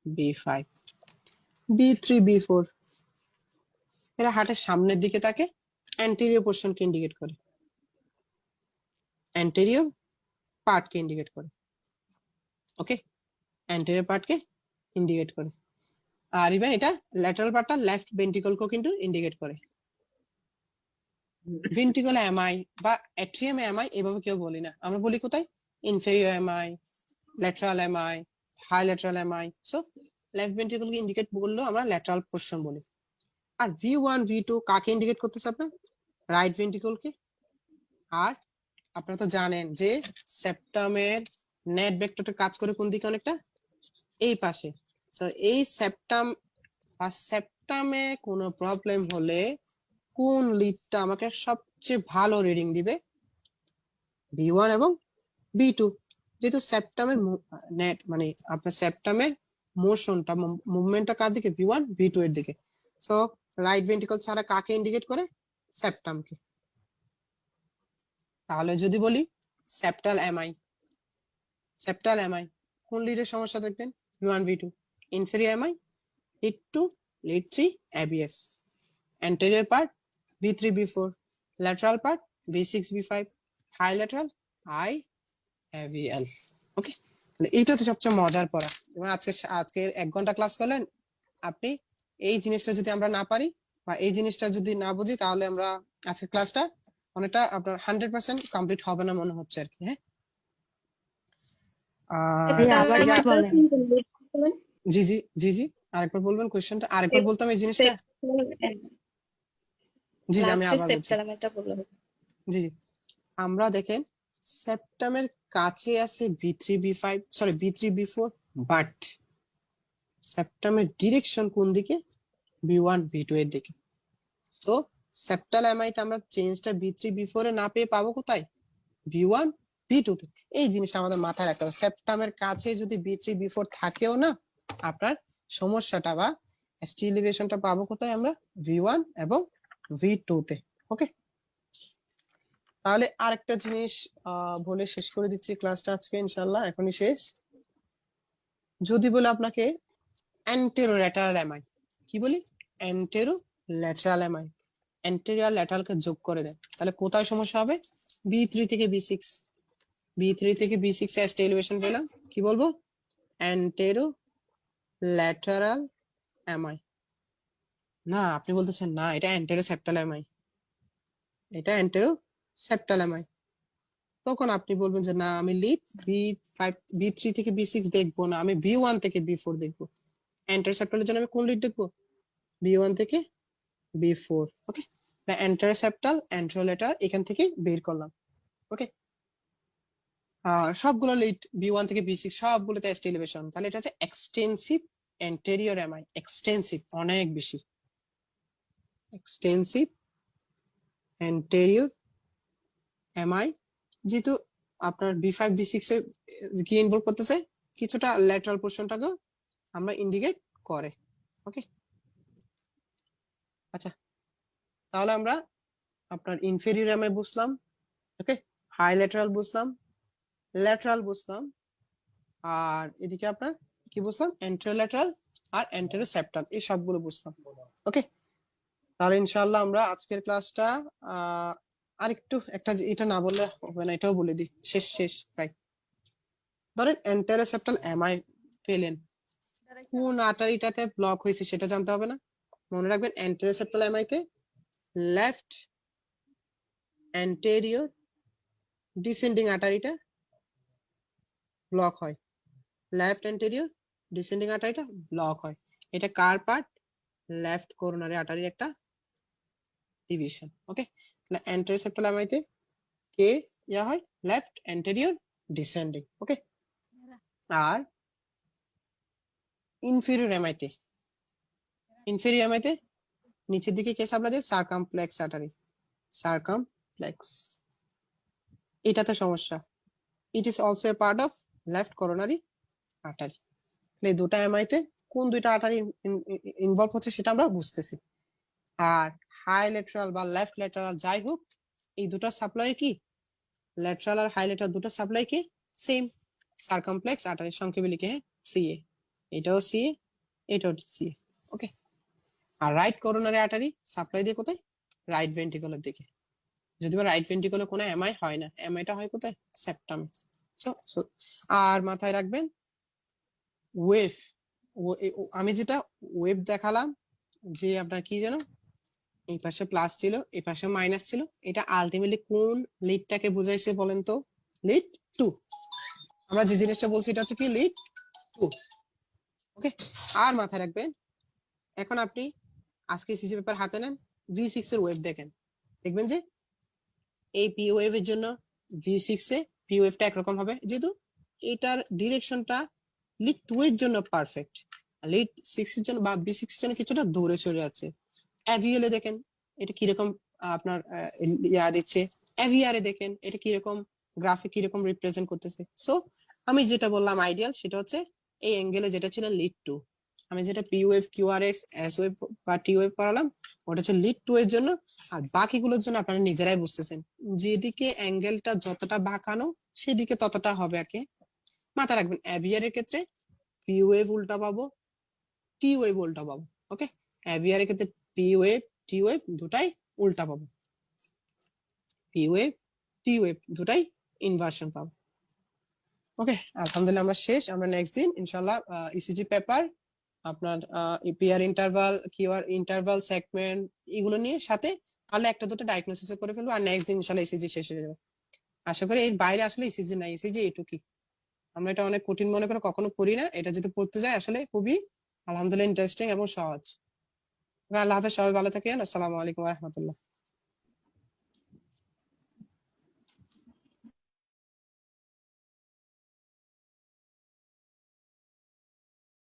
B5। B3 B4 এরা হার্টের সামনের দিকে থাকে, অ্যান্টেরিয়র পোরশনকে ইন্ডিকেট করে, অ্যান্টেরিয়র পার্টকে ইন্ডিকেট করে। ওকে, অ্যান্টেরিয়র পার্টকে ইন্ডিকেট করে। আর ইভেন এটা ল্যাটারাল পার্টটা লেফট ভেন্ট্রিকলকেও কিন্তু ইন্ডিকেট করে। ভেন্ট্রিকল এমআই বা অ্যাট্রিয়াম এমআই এভাবে কেউ বলি না, আমরা বলি কোথায়? Inferior MI, lateral MI, high lateral MI. So left ভেন্ট্রিকলকে ইন্ডিকেট বললেও আমরা ল্যাটারাল পোরশন বলি। আর V1 V2 কাকে ইন্ডিকেট করতেছে আপনার? রাইট ভেন্ট্রিকলকে। আর আপনারা তো জানেন যে সেপ্টামের নেট ভেক্টরটা কাজ করে কোন দিকে? অনেকটা এই পাশে। সো এই সেপ্টামে কোনো প্রবলেম হলে কোন লিডটা আমাকে সবচেয়ে ভালো রিডিং দিবে? V1 এবং V2। যেহেতু সেপ্টামের নেট মানে আপনার সেপ্টামের মোশনটা, মুভমেন্টটা কার দিকে? V1 V2 এর দিকে। সো রাইট ভেন্ট্রিকল ছাড়া কাকে ইন্ডিকেট করে? সেপ্টামকে। তাহলে যদি বলি সেপ্টাল এমআই, সেপ্টাল এমআই কোন লিডের সমস্যা দেখবেন? V1 V2। Inferior MI lead 2 lead 3 ABF। anterior part B3 B4, lateral part B6 B5, high lateral I AVL। ওকে, এইটা তো সবচেয়ে মজার পড়া। এবং আজকে 1 ঘন্টা ক্লাস করলেন আপনি, এই জিনিসটা যদি আমরা না পারি বা এই জিনিসটা যদি না বুঝি, তাহলে আমরা আজকে ক্লাসটা অনেকটা আপনার 100% কমপ্লিট হবে না মনে হচ্ছে আর কি। হ্যাঁ, আবার আচ্ছা, একটু বলেন। জি জি জি জি আরেকবার বলবেন কোশ্চেনটা, আরেকবার বলতাম এই জিনিসটা। জি জি আমি আবার বলছি। জি জি আমরা দেখেন সেপ্টামের কাছে আছে B3 B5, sorry B3 B4, but সেপ্টামের direction কোন দিকে? B1 B2 এর দিকে। সো সেপ্টাল এমআইতে আমরা চেঞ্জটা B3 B4 এ না পেয়ে পাবো কোথায়? B1 B2 তে। এই জিনিসটা আমাদের মাথায় রাখতে হবে। সেপ্টামের কাছে যদি B3 B4 থাকেও না, আপনার সমস্যাটা বা ST এলিভেশনটা পাবো কোথায় আমরা? V1 এবং V2 তে। ওকে, তাহলে আরেকটা জিনিস বলে শেষ করে দিচ্ছি ক্লাসটা আজকে ইনশাআল্লাহ, এখনই শেষ। যদি বলে আপনাকে অ্যান্টেরোল্যাটারাল এমআই, কি বলি? অ্যান্টেরোল্যাটারাল এমআই, অ্যান্টেরিয়র ল্যাটারালকে যোগ করে দেন, তাহলে কোথায় সমস্যা হবে? B3 থেকে B6, B3 থেকে B6 এ ST এলিভেশন পেলাম, কি বলবো? অ্যান্টেরোল্যাটারাল এমআই। না, আপনি বলতেছেন না এটা অ্যান্টেরোসেপ্টাল এমআই, এটা অ্যান্টেরোসেপ্টাল এমআই। তখন আপনি বলবেন যে না আমি লিড B3 থেকে B6 দেখবো না, আমি B1 থেকে B4 দেখবো। অ্যান্টেরোসেপ্টালের জন্য আমি কোন লিড দেখবো? B1 থেকে B4। ওকে, অ্যান্টেরোসেপ্টাল অ্যান্টেরোল্যাটারাল এখান থেকে বের করলাম। ওকে, সবগুলো লিড B1 থেকে B6 সবগুলোতে ST এলিভেশন, তাহলে এটা হচ্ছে এক্সটেন্সিভ অ্যান্টেরিয়র এমআই। এক্সটেন্সিভ অনেক বেশি, এক্সটেন্সিভ অ্যান্টেরিয়র এমআই। যেহেতু আপনার B5 B6 এ কি ইনভলভ করতেছে, কিছুটা ল্যাটারাল পোরশনটাকে আমরা ইন্ডিকেট করে। ওকে, আচ্ছা তাহলে আমরা আপনার ইনফেরিয়র এমআই বুঝলাম, ওকে, হাই ল্যাটারাল বুঝলাম, ল্যাটারাল বুঝলাম, আর এদিকে আপনার কি বুঝলাম? অ্যান্টেরোল্যাটারাল আর অ্যান্টেরোসেপ্টাল, এই সবগুলো বুঝলাম। ওকে, তাহলে ইনশাআল্লাহ আমরা আজকের ক্লাসটা আরেকটু একটা এটা না বললে হবে না, এটাও বলে দিই, শেষ শেষ প্রায়। ধরেন এন্টেরোসেপ্টাল এমআই পেলেন, কোন আর্টারিটাতে ব্লক হয়েছে সেটা জানতে হবে না? মনে রাখবেন এন্টেরোসেপ্টাল এমআই তে লেফট অ্যান্টেরিয়র ডিসেন্ডিং আর্টারিটা ব্লক হয়, লেফট অ্যান্টেরিয়র ডিসেন্ডিং আর্টারিটা ব্লক হয়। এটা কার পার্ট? লেফট করোনারি আর্টারির একটা ডিভিশন। ওকে, তাহলে অ্যান্টেরোসেপ্টাল এমআই তে কে ইয়া হয়? Left anterior descending. ওকে, আর ইনফেরিয়র এমআইতে, ইনফেরিয়র এমআইতে নিচের দিকে কে সাপ্লাই দেয়? Circumflex artery, circumflex. এটাতে সমস্যা, it is also a part of left coronary artery. এই দুটো এমআইতে কোন দুইটা আর্টারি ইনভলভ হচ্ছে সেটা আমরা বুঝতেছি। আর হাই ল্যাটারাল বা লেফট ল্যাটারাল যাই হোক, এই দুটো সাপ্লাই কি? ল্যাটারাল আর হাই ল্যাটারাল দুটো সাপ্লাই কি? সেম, সার্কামফ্লেক্স আর্টারি, সংক্ষেপে লিখে সিএ। এটাও সিএ, এটাও সিএ। ওকে, আর রাইট করোনারি আর্টারি সাপ্লাই দিয়ে কোথায়? রাইট ভেন্ট্রিকলের দিকে। যদিও রাইট ভেন্ট্রিকলে কোনো এমআই হয় না, এমআইটা হয় কোথায়? সেপ্টামে। সো আর মাথায় রাখবেন ওয়েভ, আমি যেটা ওয়েভ দেখালাম যে আপনার কি যেন এই পাশে প্লাস ছিল এই পাশে মাইনাস ছিল, এটা আলটিমেটলি কোন লিডটাকে বোঝাইছে বলেন তো? লিড 2। আমরা যে জিনিসটা বলছি এটা হচ্ছে কি? লিড 2। ওকে, আর মাথায় রাখবেন এখন আপনি আজকে সিজি পেপার হাতে নেন, V6 এর ওয়েভ দেখেন, দেখবেন যে এই পি ওয়েভের জন্য V6 এ পি ওয়েভটা একরকম হবে, যেহেতু এটার ডিরেকশনটা লিড 2 এর জন্য পারফেক্ট, লিড 6 এর জন্য বা B6 এর জন্য কিছুটা দূরে সরে যাচ্ছে। অ্যাভিএল এ দেখেন এটা কিরকম আপনার ইয়া দিচ্ছে, অ্যাভিআর এ দেখেন এটা কিরকম গ্রাফিক কিরকম রিপ্রেজেন্ট করতেছে। সো আমি যেটা বললাম আইডিয়াল সেটা হচ্ছে এই অ্যাঙ্গেলে যেটা ছিল লিড 2, আমি যেটা পি ওয়েভ কিউআরএক্স এস ওয়েভ বা টি ওয়েভ পড়ালাম ওটা হচ্ছে লিড 2 এর জন্য। আর বাকিগুলোর জন্য আপনারা নিজেরাই বুঝতেছেন, যেদিকে অ্যাঙ্গেলটা যতটা বাঁকানো সেদিকে ততটা হবে আর কি। মাথায় রাখবেন অ্যাভিআর এর ক্ষেত্রে পি ওয়েভ উল্টা পাবো, টি ওয়েভ উল্টা পাবো। ওকে, অ্যাভিআর এর ক্ষেত্রে পি ওয়েভ টি ওয়েভ দুটাই উল্টা পাবো, পি ওয়েভ টি ওয়েভ দুটাই ইনভার্সন পাবো। ওকে, আলহামদুলিল্লাহ আমরা শেষ। আমরা নেক্সট দিন ইনশাআল্লাহ ইসিজি পেপার আপনার EPR interval QR interval segment এগুলো নিয়ে সাথে তাহলে একটা দুটো ডায়াগনোসিস করে ফেলবো, আর নেক্সট দিন ইনশাআল্লাহ ইসিজি শেষ হয়ে যাবে। আশা করি এর বাইরে আসলে ইসিজি নাই, ইসিজি এইটুকুই। আমরা এটা অনেক কঠিন মনে করে কখনো পড়ি না, এটা যদি পড়তে যাই আসলে খুবই আলহামদুলিল্লাহ ইন্টারেস্টিং এবং সহজ। আল্লাহ হাফেজ, সবাই ভালো থাকেন। আসসালামু আলাইকুম ওয়া রাহমাতুল্লাহ।